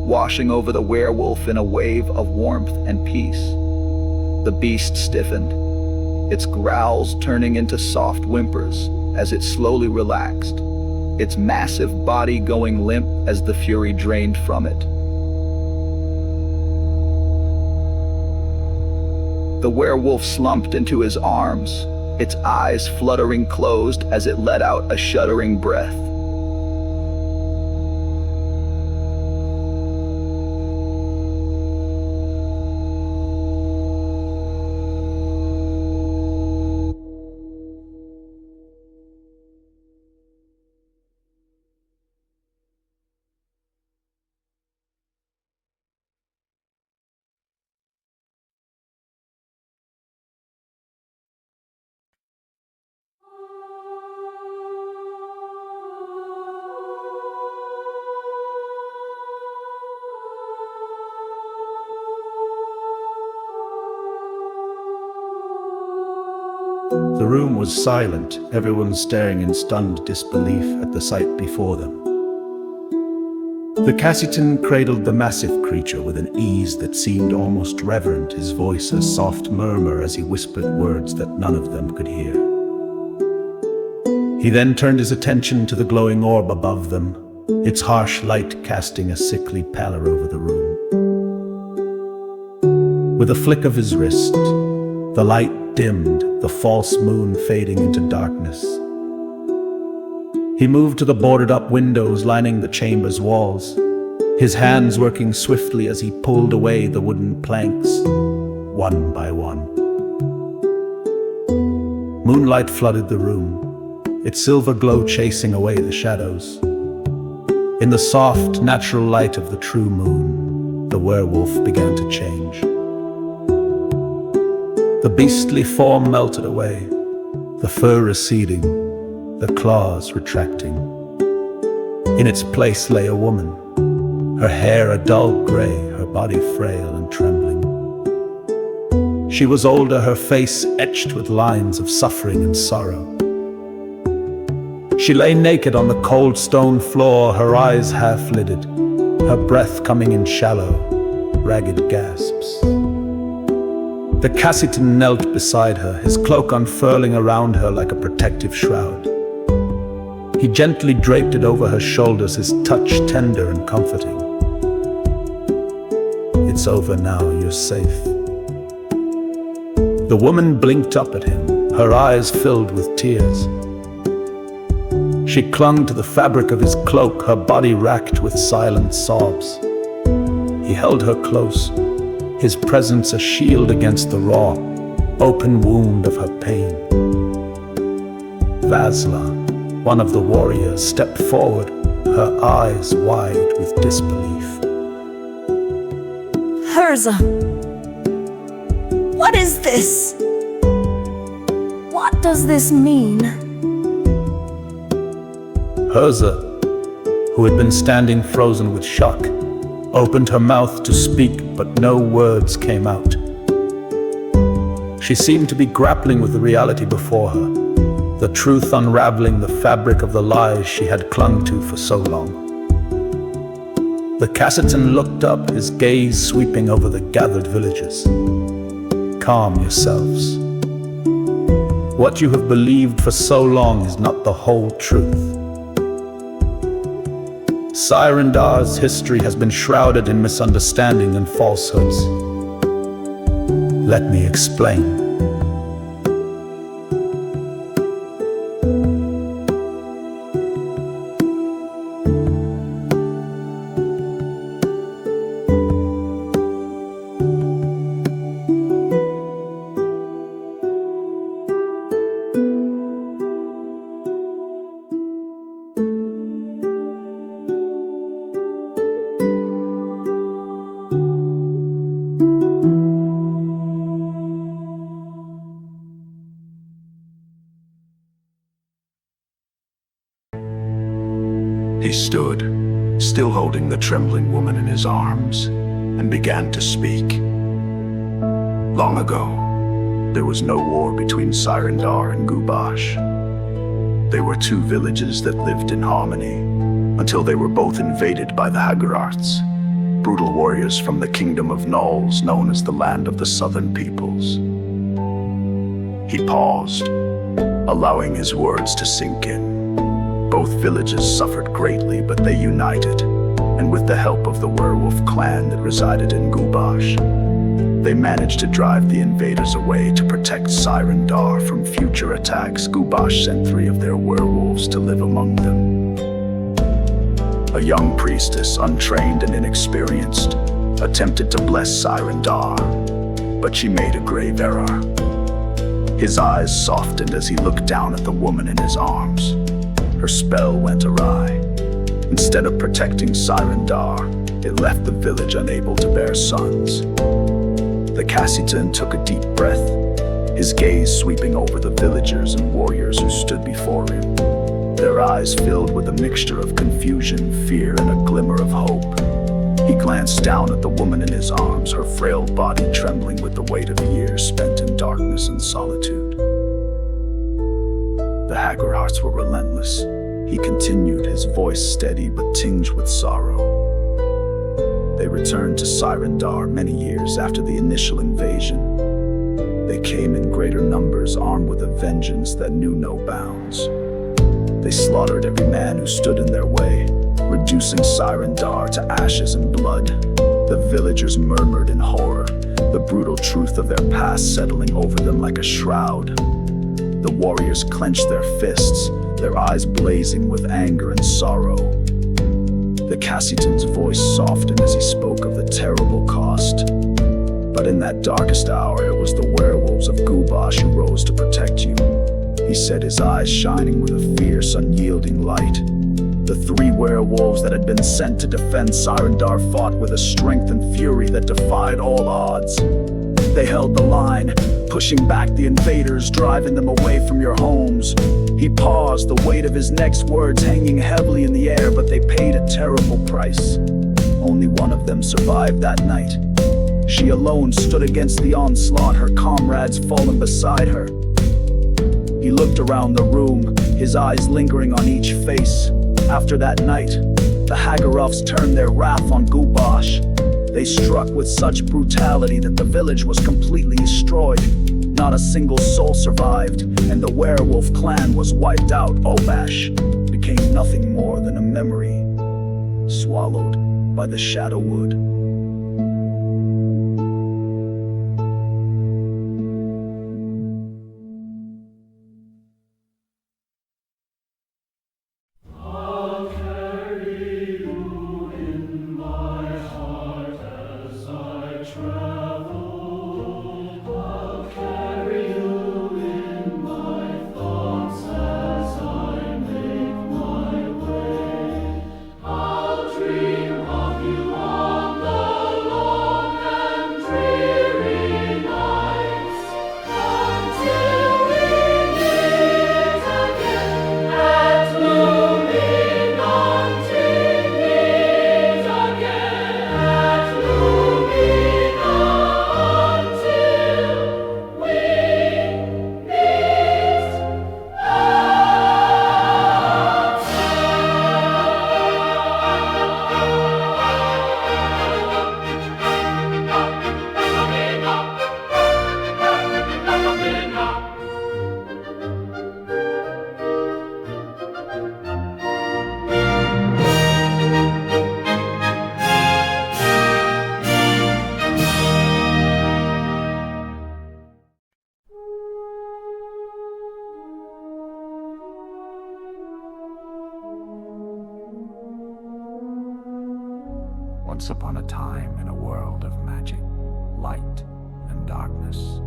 washing over the werewolf in a wave of warmth and peace. The beast stiffened, its growls turning into soft whimpers as it slowly relaxed, its massive body going limp as the fury drained from it. The werewolf slumped into his arms, its eyes fluttering closed as it let out a shuddering breath. The room was silent, everyone staring in stunned disbelief at the sight before them. The Cassitan cradled the massive creature with an ease that seemed almost reverent, his voice a soft murmur as he whispered words that none of them could hear. He then turned his attention to the glowing orb above them, its harsh light casting a sickly pallor over the room. With a flick of his wrist, the light dimmed, the false moon fading into darkness. He moved to the boarded-up windows lining the chamber's walls, his hands working swiftly as he pulled away the wooden planks, one by one. Moonlight flooded the room, its silver glow chasing away the shadows. In the soft, natural light of the true moon, the werewolf began to change. The beastly form melted away, the fur receding, the claws retracting. In its place lay a woman, her hair a dull gray, her body frail and trembling. She was older, her face etched with lines of suffering and sorrow. She lay naked on the cold stone floor, her eyes half-lidded, her breath coming in shallow, ragged gasps. The Cassitan knelt beside her, his cloak unfurling around her like a protective shroud. He gently draped it over her shoulders, his touch tender and comforting. "It's over now, you're safe." The woman blinked up at him, her eyes filled with tears. She clung to the fabric of his cloak, her body racked with silent sobs. He held her close, his presence a shield against the raw, open wound of her pain. Vasla, one of the warriors, stepped forward, her eyes wide with disbelief. Herza! What is this? What does this mean? Herza, who had been standing frozen with shock, opened her mouth to speak, but no words came out. She seemed to be grappling with the reality before her, the truth unraveling the fabric of the lies she had clung to for so long. The Cassitan looked up, his gaze sweeping over the gathered villagers. Calm yourselves. What you have believed for so long is not the whole truth. Sirendar's history has been shrouded in misunderstanding and falsehoods. Let me explain. He stood, still holding the trembling woman in his arms, and began to speak. Long ago, there was no war between Sirendar and Gubash. They were two villages that lived in harmony, until they were both invaded by the Hagararths, brutal warriors from the Kingdom of Nulls known as the Land of the Southern Peoples. He paused, allowing his words to sink in. Both villages suffered greatly, but they united, and with the help of the werewolf clan that resided in Gubash, they managed to drive the invaders away. To protect Sirendar from future attacks, Gubash sent 3 of their werewolves to live among them. A young priestess, untrained and inexperienced, attempted to bless Sirendar, but she made a grave error. His eyes softened as he looked down at the woman in his arms. Her spell went awry. Instead of protecting Sirendar, it left the village unable to bear sons. The Cassitan took a deep breath, his gaze sweeping over the villagers and warriors who stood before him. Their eyes filled with a mixture of confusion, fear, and a glimmer of hope. He glanced down at the woman in his arms, her frail body trembling with the weight of years spent in darkness and solitude. The Hagararths were relentless. He continued, his voice steady but tinged with sorrow. They returned to Sirendar many years after the initial invasion. They came in greater numbers, armed with a vengeance that knew no bounds. They slaughtered every man who stood in their way, reducing Sirendar to ashes and blood. The villagers murmured in horror, the brutal truth of their past settling over them like a shroud. The warriors clenched their fists, their eyes blazing with anger and sorrow. The Cassitan's voice softened as he spoke of the terrible cost. But in that darkest hour, it was the werewolves of Gubash who rose to protect you. He said, his eyes shining with a fierce, unyielding light. The 3 werewolves that had been sent to defend Sirendar fought with a strength and fury that defied all odds. They held the line, pushing back the invaders, driving them away from your homes. He paused, the weight of his next words hanging heavily in the air, but they paid a terrible price. Only one of them survived that night. She alone stood against the onslaught, her comrades fallen beside her. He looked around the room, his eyes lingering on each face. After that night, the Hagararths turned their wrath on Gubash. They struck with such brutality that the village was completely destroyed. Not a single soul survived, and the werewolf clan was wiped out. Obash became nothing more than a memory, swallowed by the Shadowwood. Carry Once upon a time in a world of magic, light, and darkness.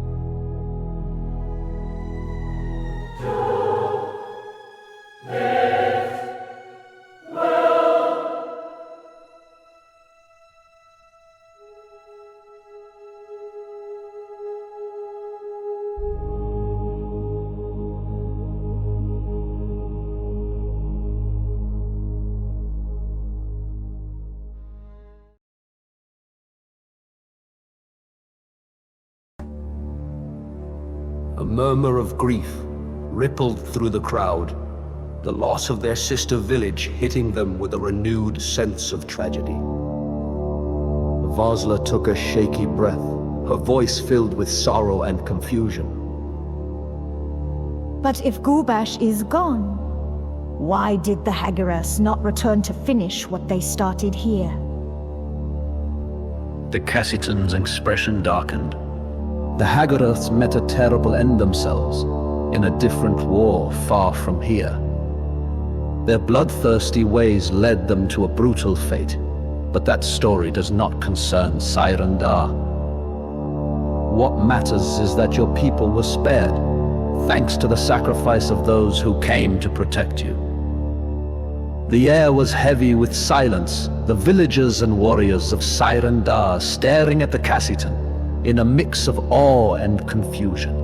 A murmur of grief rippled through the crowd, the loss of their sister village hitting them with a renewed sense of tragedy. Vazla took a shaky breath, her voice filled with sorrow and confusion. But if Gubash is gone, why did the Hagaras not return to finish what they started here? The Cassitan's expression darkened. The Hagaras met a terrible end themselves, in a different war far from here. Their bloodthirsty ways led them to a brutal fate, but that story does not concern Sirendar. What matters is that your people were spared, thanks to the sacrifice of those who came to protect you. The air was heavy with silence, the villagers and warriors of Sirendar staring at the Cassitan, in a mix of awe and confusion.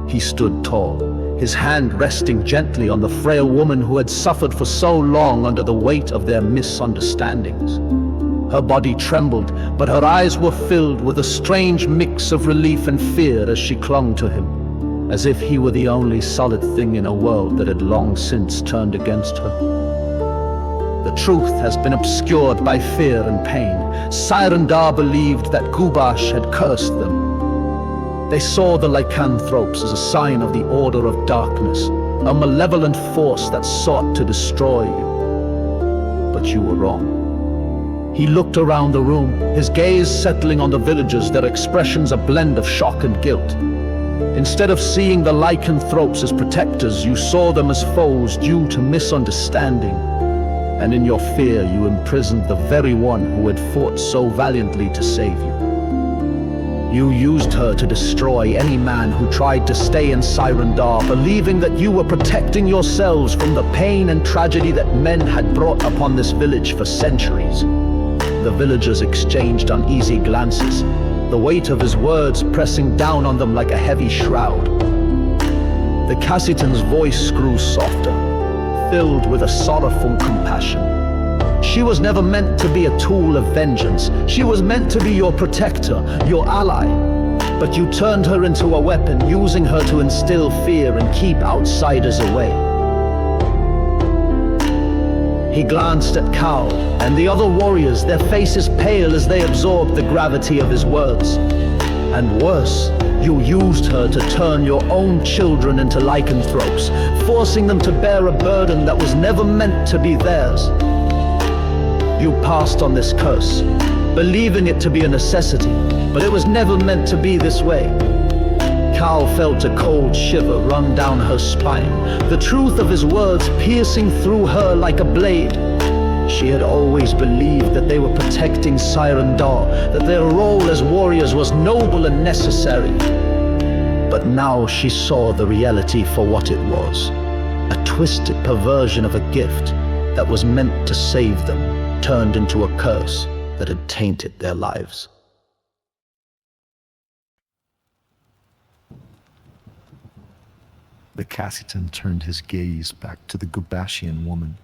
He stood tall, his hand resting gently on the frail woman who had suffered for so long under the weight of their misunderstandings. Her body trembled, but her eyes were filled with a strange mix of relief and fear as she clung to him, as if he were the only solid thing in a world that had long since turned against her. The truth has been obscured by fear and pain. Sirendar believed that Gubash had cursed them. They saw the lycanthropes as a sign of the Order of Darkness, a malevolent force that sought to destroy you. But you were wrong. He looked around the room, his gaze settling on the villagers, their expressions a blend of shock and guilt. Instead of seeing the lycanthropes as protectors, you saw them as foes due to misunderstanding. And in your fear, you imprisoned the very one who had fought so valiantly to save you. You used her to destroy any man who tried to stay in Sirendar, believing that you were protecting yourselves from the pain and tragedy that men had brought upon this village for centuries. The villagers exchanged uneasy glances, the weight of his words pressing down on them like a heavy shroud. The Cassitan's voice grew softer, filled with a sorrowful compassion. She was never meant to be a tool of vengeance. She was meant to be your protector, your ally. But you turned her into a weapon, using her to instill fear and keep outsiders away. He glanced at Cal and the other warriors, their faces pale as they absorbed the gravity of his words. And worse, you used her to turn your own children into lycanthropes, forcing them to bear a burden that was never meant to be theirs. You passed on this curse, believing it to be a necessity, but it was never meant to be this way. Cal felt a cold shiver run down her spine, the truth of his words piercing through her like a blade. She had always believed that they were protecting Sirendar, that their role as warriors was noble and necessary. But now she saw the reality for what it was, a twisted perversion of a gift that was meant to save them, turned into a curse that had tainted their lives. The Cassitan turned his gaze back to the Gubashian woman,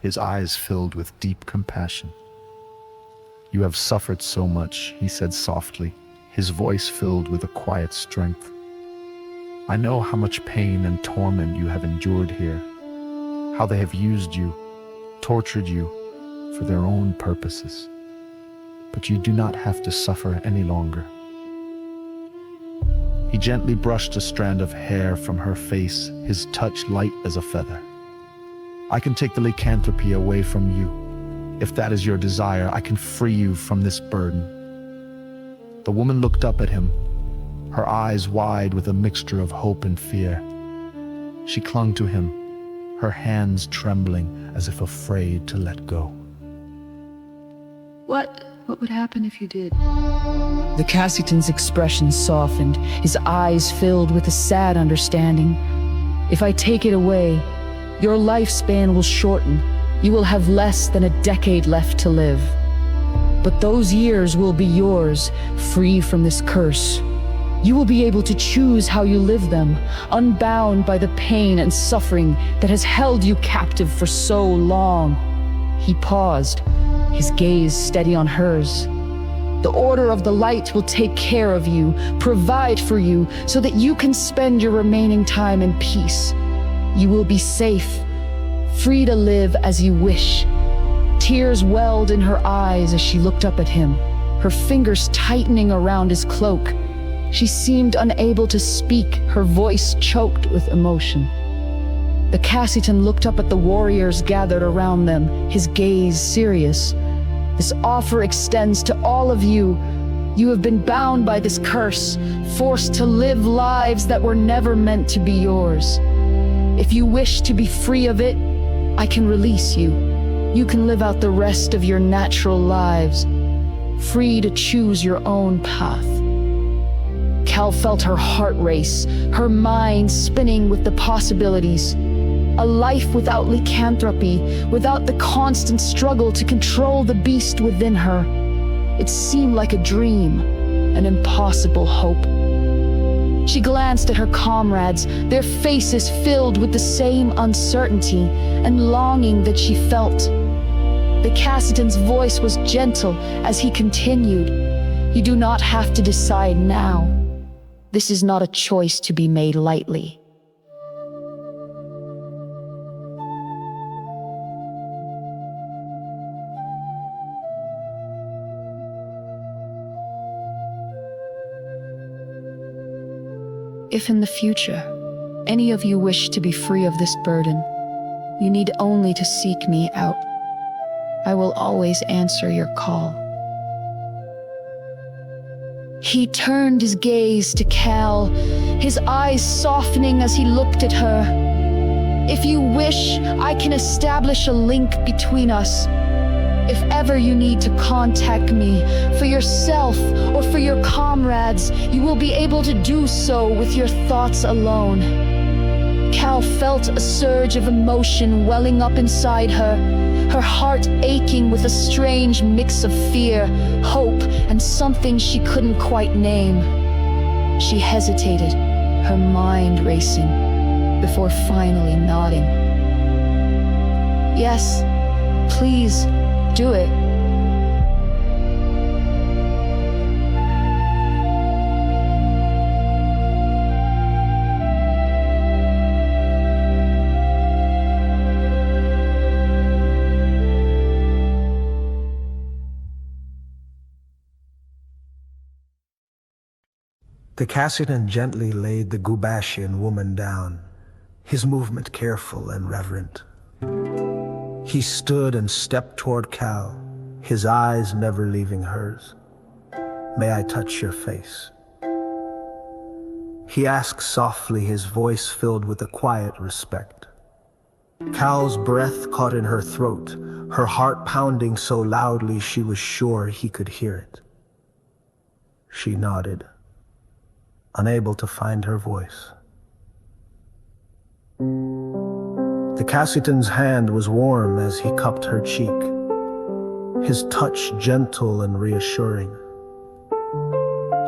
his eyes filled with deep compassion. "You have suffered so much," he said softly, his voice filled with a quiet strength. "I know how much pain and torment you have endured here, how they have used you, tortured you for their own purposes. But you do not have to suffer any longer." He gently brushed a strand of hair from her face, his touch light as a feather. "I can take the lycanthropy away from you. If that is your desire, I can free you from this burden." The woman looked up at him, her eyes wide with a mixture of hope and fear. She clung to him, her hands trembling as if afraid to let go. What would happen if you did? The Cassitan's expression softened, his eyes filled with a sad understanding. If I take it away, your lifespan will shorten. You will have less than a decade left to live. But those years will be yours, free from this curse. You will be able to choose how you live them, unbound by the pain and suffering that has held you captive for so long. He paused, his gaze steady on hers. The Order of the Light will take care of you, provide for you, so that you can spend your remaining time in peace. You will be safe, free to live as you wish. Tears welled in her eyes as she looked up at him, her fingers tightening around his cloak. She seemed unable to speak, her voice choked with emotion. The Cassitan looked up at the warriors gathered around them, his gaze serious. This offer extends to all of you. You have been bound by this curse, forced to live lives that were never meant to be yours. If you wish to be free of it, I can release you. You can live out the rest of your natural lives, free to choose your own path. Cal felt her heart race, her mind spinning with the possibilities. A life without lycanthropy, without the constant struggle to control the beast within her. It seemed like a dream, an impossible hope. She glanced at her comrades, their faces filled with the same uncertainty and longing that she felt. The Cassitan's voice was gentle as he continued, "You do not have to decide now. This is not a choice to be made lightly." If in the future, any of you wish to be free of this burden, you need only to seek me out. I will always answer your call. He turned his gaze to Cal, his eyes softening as he looked at her. "If you wish, I can establish a link between us. If ever you need to contact me, for yourself or for your comrades, you will be able to do so with your thoughts alone." Cal felt a surge of emotion welling up inside her, her heart aching with a strange mix of fear, hope, and something she couldn't quite name. She hesitated, her mind racing, before finally nodding. "Yes, please. Do it." The Cassitan gently laid the Gubashian woman down, his movement careful and reverent. He stood and stepped toward Cal, his eyes never leaving hers. "May I touch your face?" He asked softly, his voice filled with a quiet respect. Cal's breath caught in her throat, her heart pounding so loudly she was sure he could hear it. She nodded, unable to find her voice. The Cassitan's hand was warm as he cupped her cheek, his touch gentle and reassuring.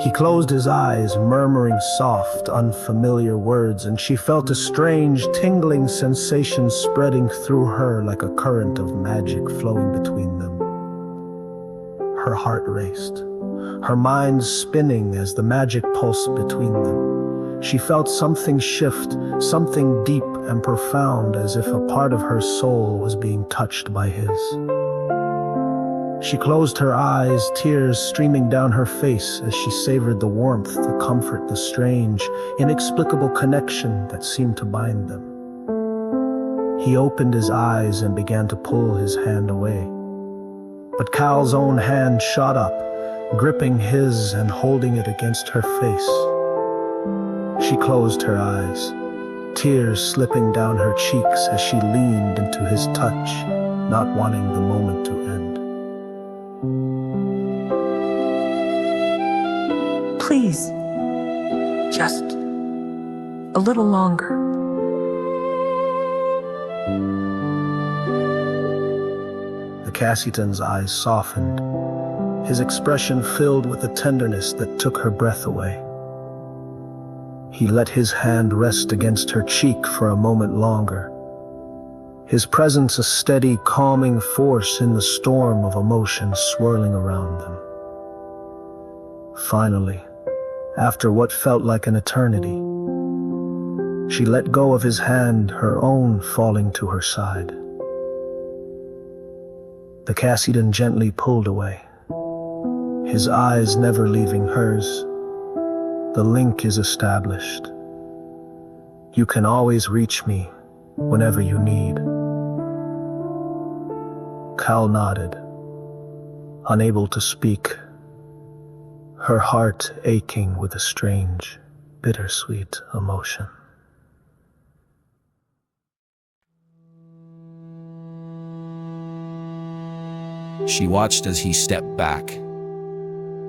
He closed his eyes, murmuring soft, unfamiliar words, and she felt a strange, tingling sensation spreading through her like a current of magic flowing between them. Her heart raced, her mind spinning as the magic pulsed between them. She felt something shift, something deep and profound, as if a part of her soul was being touched by his. She closed her eyes, tears streaming down her face as she savored the warmth, the comfort, the strange, inexplicable connection that seemed to bind them. He opened his eyes and began to pull his hand away. But Cal's own hand shot up, gripping his and holding it against her face. She closed her eyes, tears slipping down her cheeks as she leaned into his touch, not wanting the moment to end. Please. Just a little longer. The Cassitan's eyes softened, his expression filled with a tenderness that took her breath away. He let his hand rest against her cheek for a moment longer, his presence a steady, calming force in the storm of emotion swirling around them. Finally, after what felt like an eternity, she let go of his hand, her own falling to her side. The Cassitan gently pulled away, his eyes never leaving hers. The link is established. You can always reach me whenever you need. Cal nodded, unable to speak, her heart aching with a strange, bittersweet emotion. She watched as he stepped back,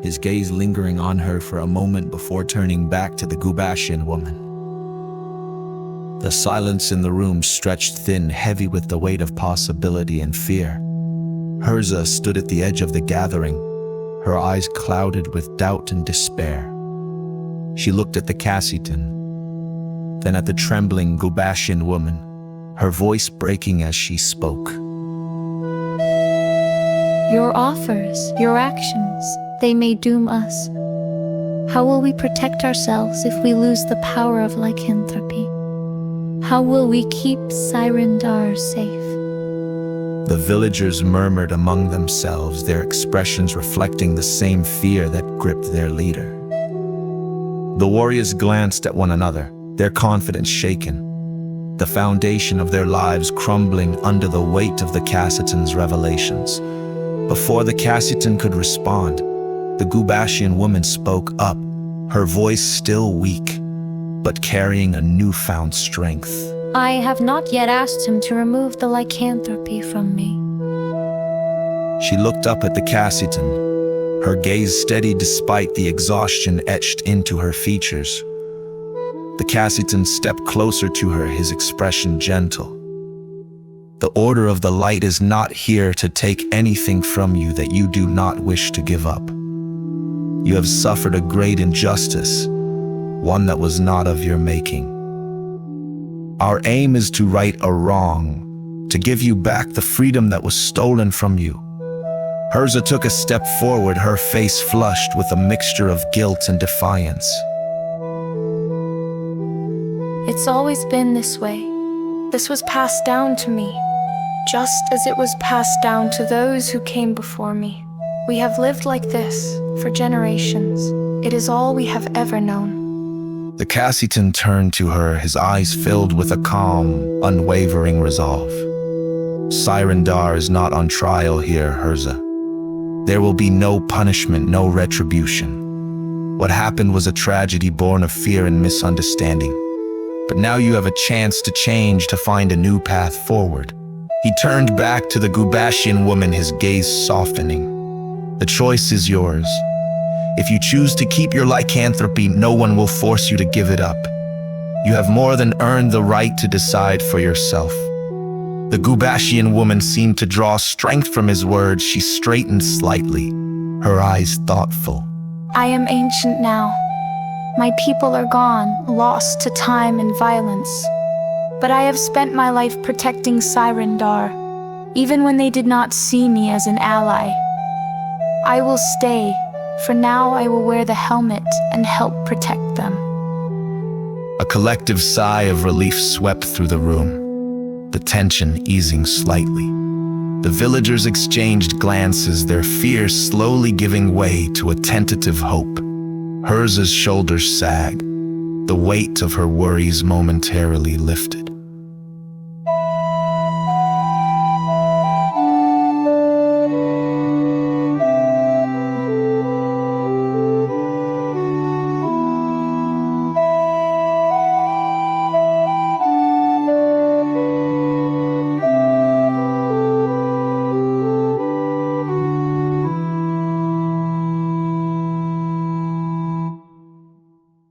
his gaze lingering on her for a moment before turning back to the Gubashian woman. The silence in the room stretched thin, heavy with the weight of possibility and fear. Herza stood at the edge of the gathering, her eyes clouded with doubt and despair. She looked at the Cassitan, then at the trembling Gubashian woman, her voice breaking as she spoke. Your offers, your actions, they may doom us. How will we protect ourselves if we lose the power of lycanthropy? How will we keep Sirendar safe? The villagers murmured among themselves, their expressions reflecting the same fear that gripped their leader. The warriors glanced at one another, their confidence shaken, the foundation of their lives crumbling under the weight of the Cassitan's revelations. Before the Cassitan could respond, the Gubashian woman spoke up, her voice still weak, but carrying a newfound strength. I have not yet asked him to remove the lycanthropy from me. She looked up at the Cassitan, her gaze steady despite the exhaustion etched into her features. The Cassitan stepped closer to her, his expression gentle. The Order of the Light is not here to take anything from you that you do not wish to give up. You have suffered a great injustice, one that was not of your making. Our aim is to right a wrong, to give you back the freedom that was stolen from you. Herza took a step forward, her face flushed with a mixture of guilt and defiance. It's always been this way. This was passed down to me, just as it was passed down to those who came before me. We have lived like this for generations. It is all we have ever known. The Cassitan turned to her, his eyes filled with a calm, unwavering resolve. Sirendar is not on trial here, Herza. There will be no punishment, no retribution. What happened was a tragedy born of fear and misunderstanding. But now you have a chance to change, to find a new path forward. He turned back to the Gubashian woman, his gaze softening. The choice is yours. If you choose to keep your lycanthropy, no one will force you to give it up. You have more than earned the right to decide for yourself. The Gubashian woman seemed to draw strength from his words. She straightened slightly, her eyes thoughtful. I am ancient now. My people are gone, lost to time and violence. But I have spent my life protecting Sirendar, even when they did not see me as an ally. I will stay. For now, I will wear the helmet and help protect them. A collective sigh of relief swept through the room, the tension easing slightly. The villagers exchanged glances, their fear slowly giving way to a tentative hope. Herza's shoulders sagged, the weight of her worries momentarily lifted.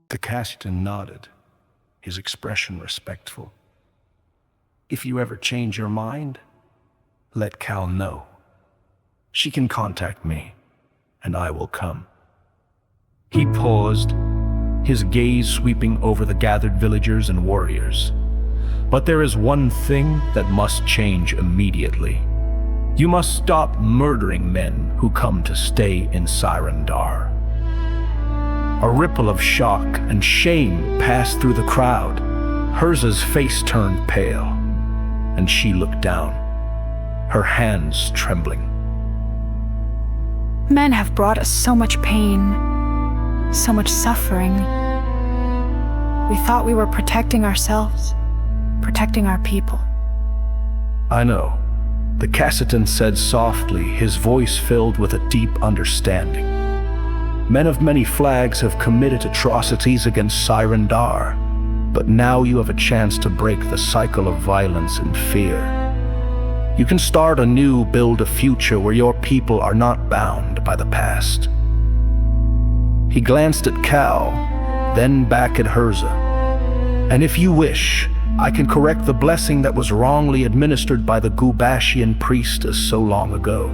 The Cassitan nodded, his expression respectful. If you ever change your mind, let Cal know. She can contact me, and I will come. He paused, his gaze sweeping over the gathered villagers and warriors. But there is one thing that must change immediately. You must stop murdering men who come to stay in Sirendar. A ripple of shock and shame passed through the crowd. Herza's face turned pale, and she looked down, her hands trembling. Men have brought us so much pain, so much suffering. We thought we were protecting ourselves, protecting our people. I know, the Cassitan said softly, his voice filled with a deep understanding. Men of many flags have committed atrocities against Sirendar, but now you have a chance to break the cycle of violence and fear. You can start anew, build a future where your people are not bound by the past. He glanced at Cal, then back at Herza. And if you wish, I can correct the blessing that was wrongly administered by the Gubashian priestess so long ago.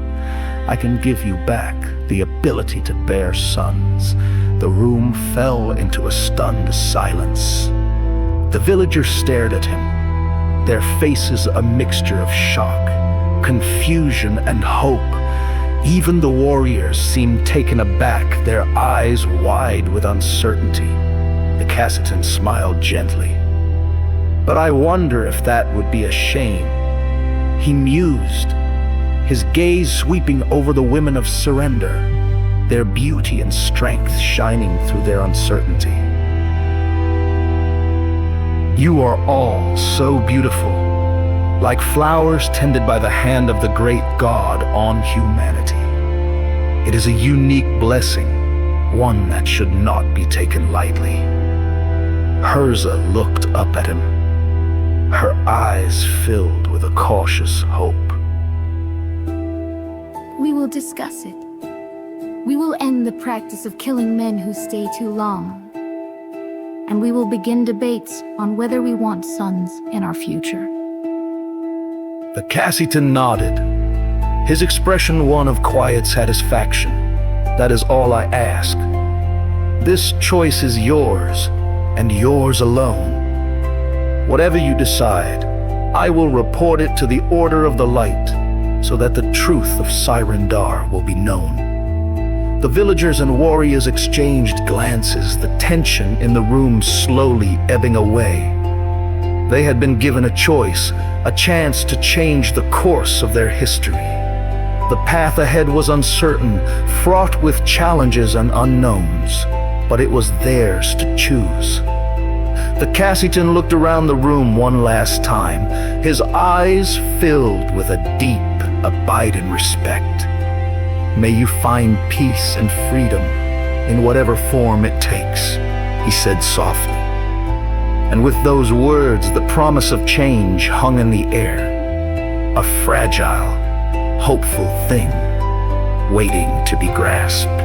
I can give you back the ability to bear sons. The room fell into a stunned silence. The villagers stared at him, their faces a mixture of shock, confusion, and hope. Even the warriors seemed taken aback, their eyes wide with uncertainty. The Cassitan smiled gently. But I wonder if that would be a shame. He mused, his gaze sweeping over the women of Sirendar, their beauty and strength shining through their uncertainty. You are all so beautiful, like flowers tended by the hand of the great God on humanity. It is a unique blessing, one that should not be taken lightly. Herza looked up at him, her eyes filled with a cautious hope. We will discuss it. We will end the practice of killing men who stay too long. And we will begin debates on whether we want sons in our future. The Cassitan nodded, his expression one of quiet satisfaction. That is all I ask. This choice is yours, and yours alone. Whatever you decide, I will report it to the Order of the Light, so that the truth of Sirendar will be known. The villagers and warriors exchanged glances, the tension in the room slowly ebbing away. They had been given a choice, a chance to change the course of their history. The path ahead was uncertain, fraught with challenges and unknowns, but it was theirs to choose. The Cassitan looked around the room one last time, his eyes filled with a deep, abiding respect. May you find peace and freedom in whatever form it takes, he said softly. And with those words, the promise of change hung in the air, a fragile, hopeful thing waiting to be grasped.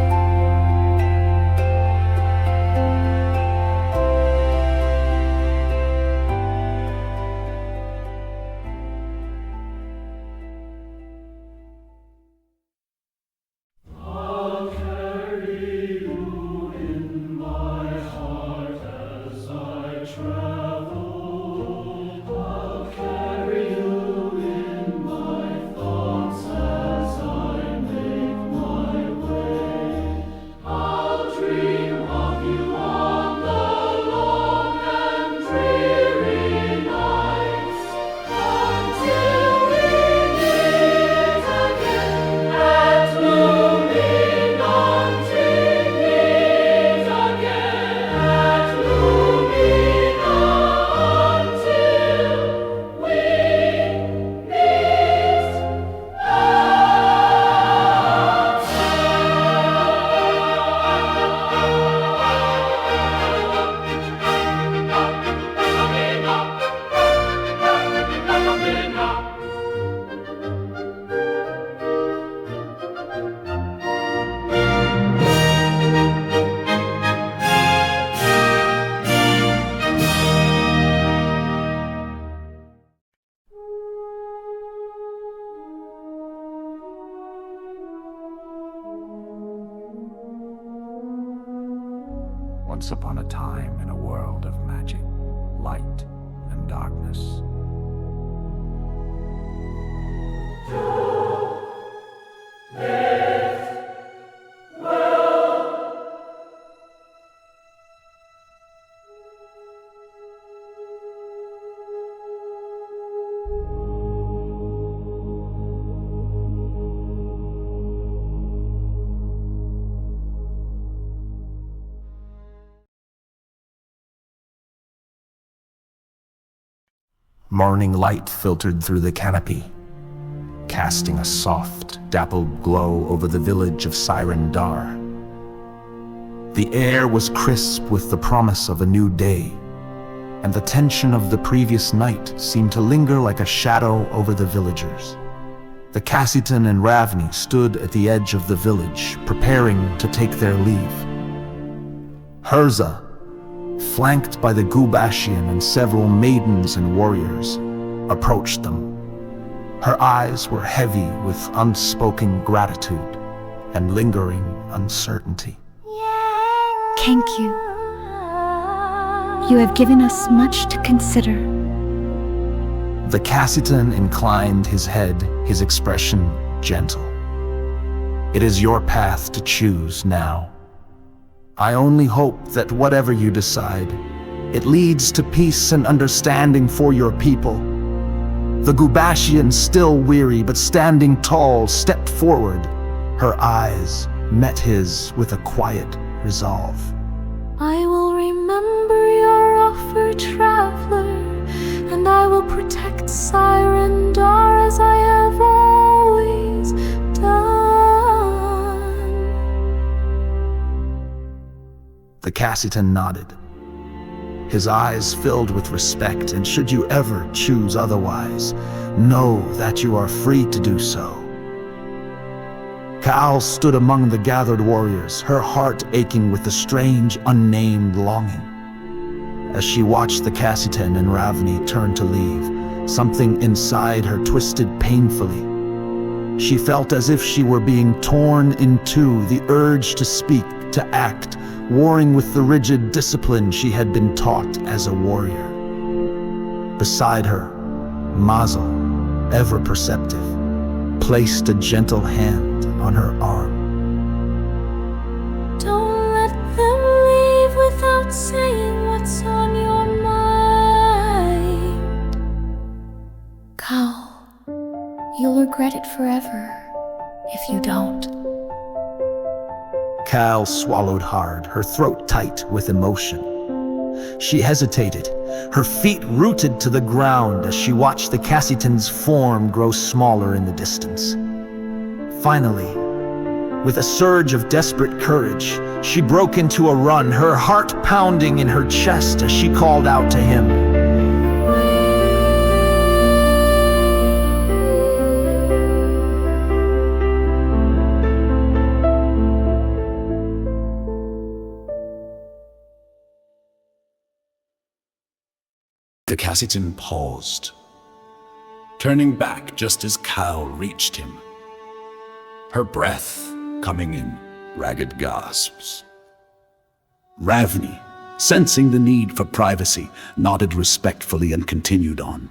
once upon a time in a world of magic, light, and darkness. Morning light filtered through the canopy, casting a soft, dappled glow over the village of Sirendar. The air was crisp with the promise of a new day, and the tension of the previous night seemed to linger like a shadow over the villagers. The Cassitan and Ravni stood at the edge of the village, preparing to take their leave. Herza, flanked by the Gubashian and several maidens and warriors, approached them. Her eyes were heavy with unspoken gratitude and lingering uncertainty. Thank you. You have given us much to consider. The Cassitan inclined his head, his expression gentle. It is your path to choose now. I only hope that whatever you decide, it leads to peace and understanding for your people. The Gubashian, still weary but standing tall, stepped forward. Her eyes met his with a quiet resolve. I will remember your offer, traveler, and I will protect Sirendar as I have always done. The Cassitan nodded, his eyes filled with respect, and should you ever choose otherwise, know that you are free to do so. Kal stood among the gathered warriors, her heart aching with a strange, unnamed longing. As she watched the Cassitan and Ravni turn to leave, something inside her twisted painfully. She felt as if she were being torn in two, the urge to speak, to act, warring with the rigid discipline she had been taught as a warrior. Beside her, Mazel, ever perceptive, placed a gentle hand on her arm. Don't let them leave without saying what's on your mind. Cal, you'll regret it forever if you don't. Kal swallowed hard, her throat tight with emotion. She hesitated, her feet rooted to the ground as she watched the Cassitan's form grow smaller in the distance. Finally, with a surge of desperate courage, she broke into a run, her heart pounding in her chest as she called out to him. The Cassitan paused, turning back just as Kal reached him, her breath coming in ragged gasps. Ravni, sensing the need for privacy, nodded respectfully and continued on,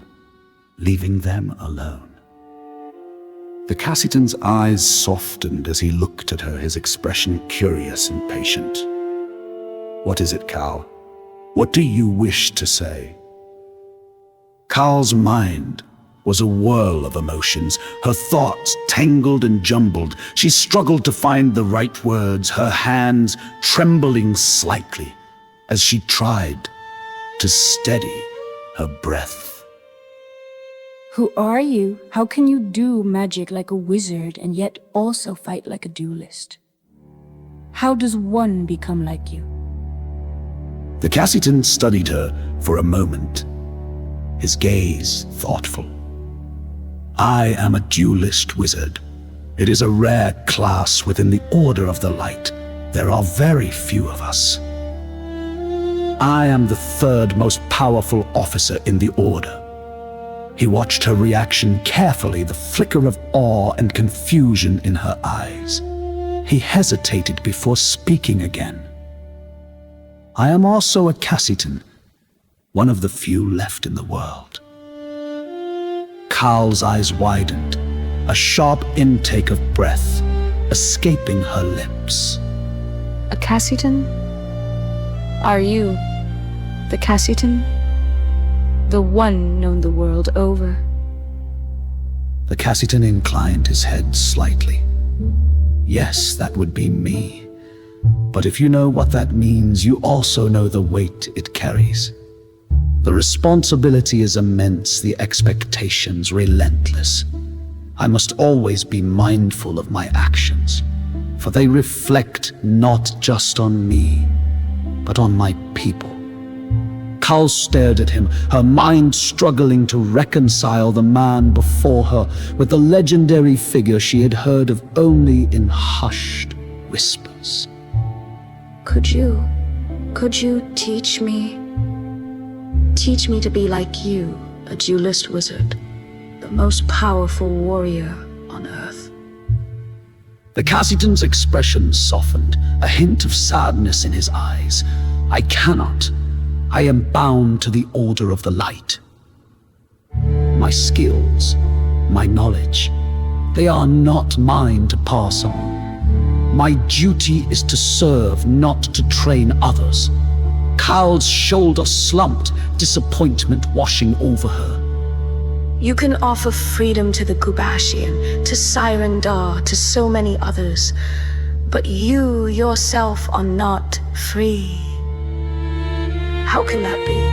leaving them alone. The Cassitan's eyes softened as he looked at her, his expression curious and patient. "What is it, Kal? What do you wish to say?" Kal's mind was a whirl of emotions, her thoughts tangled and jumbled. She struggled to find the right words, her hands trembling slightly as she tried to steady her breath. Who are you? How can you do magic like a wizard and yet also fight like a duelist? How does one become like you? The Cassitan studied her for a moment, his gaze thoughtful. "I am a duelist wizard. It is a rare class within the Order of the Light. There are very few of us. I am the third most powerful officer in the Order." He watched her reaction carefully, the flicker of awe and confusion in her eyes. He hesitated before speaking again. I am also a Cassitan, one of the few left in the world. Cal's eyes widened, a sharp intake of breath escaping her lips. A Cassitan? Are you the Cassitan? The one known the world over? The Cassitan inclined his head slightly. Yes, that would be me. But if you know what that means, you also know the weight it carries. The responsibility is immense, the expectations relentless. I must always be mindful of my actions, for they reflect not just on me, but on my people. Cal stared at him, her mind struggling to reconcile the man before her with the legendary figure she had heard of only in hushed whispers. Could you teach me? Teach me to be like you, a duelist wizard, the most powerful warrior on Earth. The Cassitan's expression softened, a hint of sadness in his eyes. I cannot. I am bound to the Order of the Light. My skills, my knowledge, they are not mine to pass on. My duty is to serve, not to train others. Cal's shoulder slumped, disappointment washing over her. You can offer freedom to the Kubashian, to Sirendar, to so many others, but you yourself are not free. How can that be?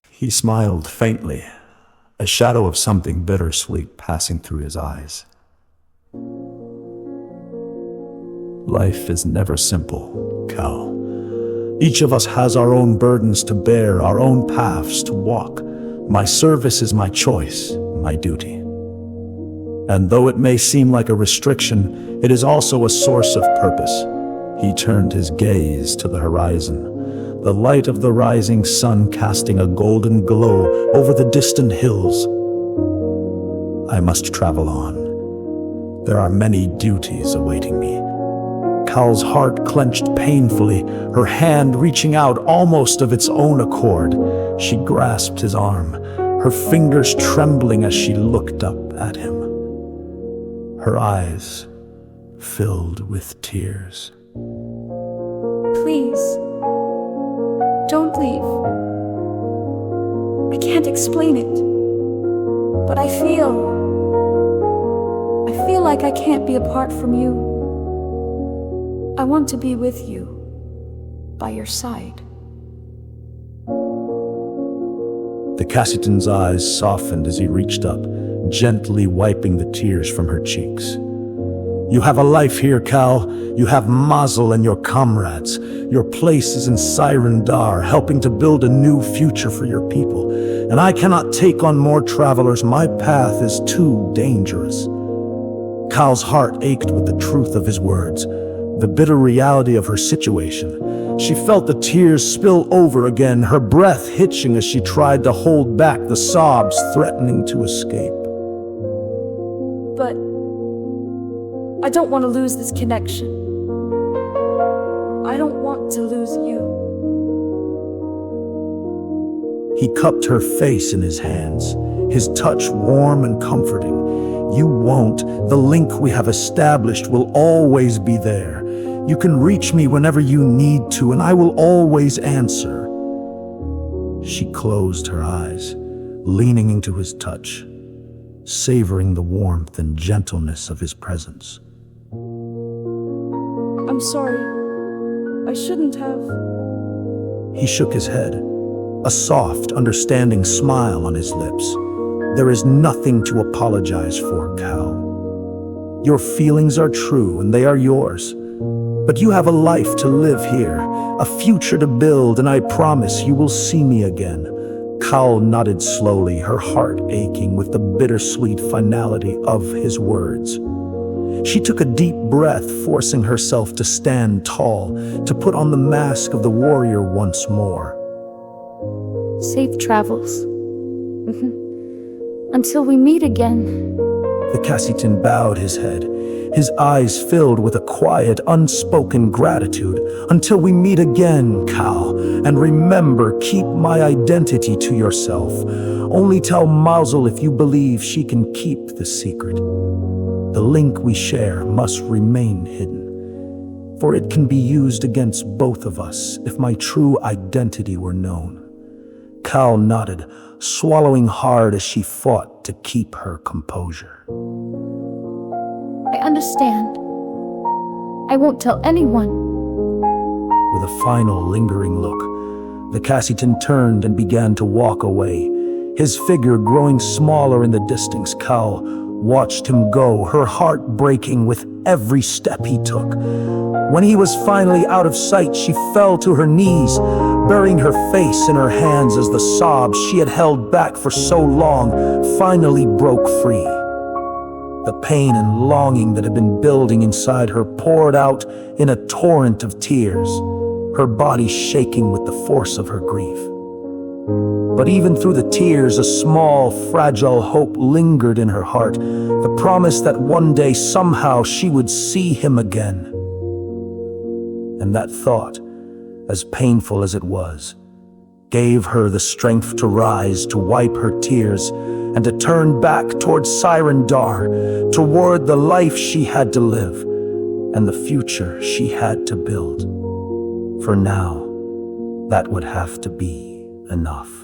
He smiled faintly, a shadow of something bittersweet passing through his eyes. Life is never simple, Cal. Each of us has our own burdens to bear, our own paths to walk. My service is my choice, my duty. And though it may seem like a restriction, it is also a source of purpose. He turned his gaze to the horizon, the light of the rising sun casting a golden glow over the distant hills. I must travel on. There are many duties awaiting me. Cal's heart clenched painfully, her hand reaching out almost of its own accord. She grasped his arm, her fingers trembling as she looked up at him. Her eyes filled with tears. Please, don't leave. I can't explain it, but I feel like I can't be apart from you. I want to be with you, by your side. The Cassitan's eyes softened as he reached up, gently wiping the tears from her cheeks. You have a life here, Cal. You have Mazel and your comrades. Your place is in Sirendar, helping to build a new future for your people. And I cannot take on more travelers. My path is too dangerous. Cal's heart ached with the truth of his words, the bitter reality of her situation. She felt the tears spill over again, her breath hitching as she tried to hold back the sobs threatening to escape. But I don't want to lose this connection. I don't want to lose you. He cupped her face in his hands, his touch warm and comforting. You won't. The link we have established will always be there. You can reach me whenever you need to, and I will always answer. She closed her eyes, leaning into his touch, savoring the warmth and gentleness of his presence. I'm sorry. I shouldn't have. He shook his head, a soft, understanding smile on his lips. There is nothing to apologize for, Cal. Your feelings are true and they are yours. But you have a life to live here, a future to build, and I promise you will see me again. Cal nodded slowly, her heart aching with the bittersweet finality of his words. She took a deep breath, forcing herself to stand tall, to put on the mask of the warrior once more. Safe travels. Until we meet again. The Cassitan bowed his head, his eyes filled with a quiet, unspoken gratitude. Until we meet again, Cal, and remember, keep my identity to yourself. Only tell Mausel if you believe she can keep the secret. The link we share must remain hidden, for it can be used against both of us if my true identity were known. Cal nodded, swallowing hard as she fought to keep her composure. I understand. I won't tell anyone. With a final lingering look, the Cassitan turned and began to walk away. His figure growing smaller in the distance, Cal watched him go, her heart breaking with every step he took. When he was finally out of sight, she fell to her knees, burying her face in her hands as the sobs she had held back for so long finally broke free. The pain and longing that had been building inside her poured out in a torrent of tears, her body shaking with the force of her grief. But even through the tears, a small, fragile hope lingered in her heart, the promise that one day somehow she would see him again. And that thought, as painful as it was, gave her the strength to rise, to wipe her tears, and to turn back toward Sirendar, toward the life she had to live, and the future she had to build. For now, that would have to be enough.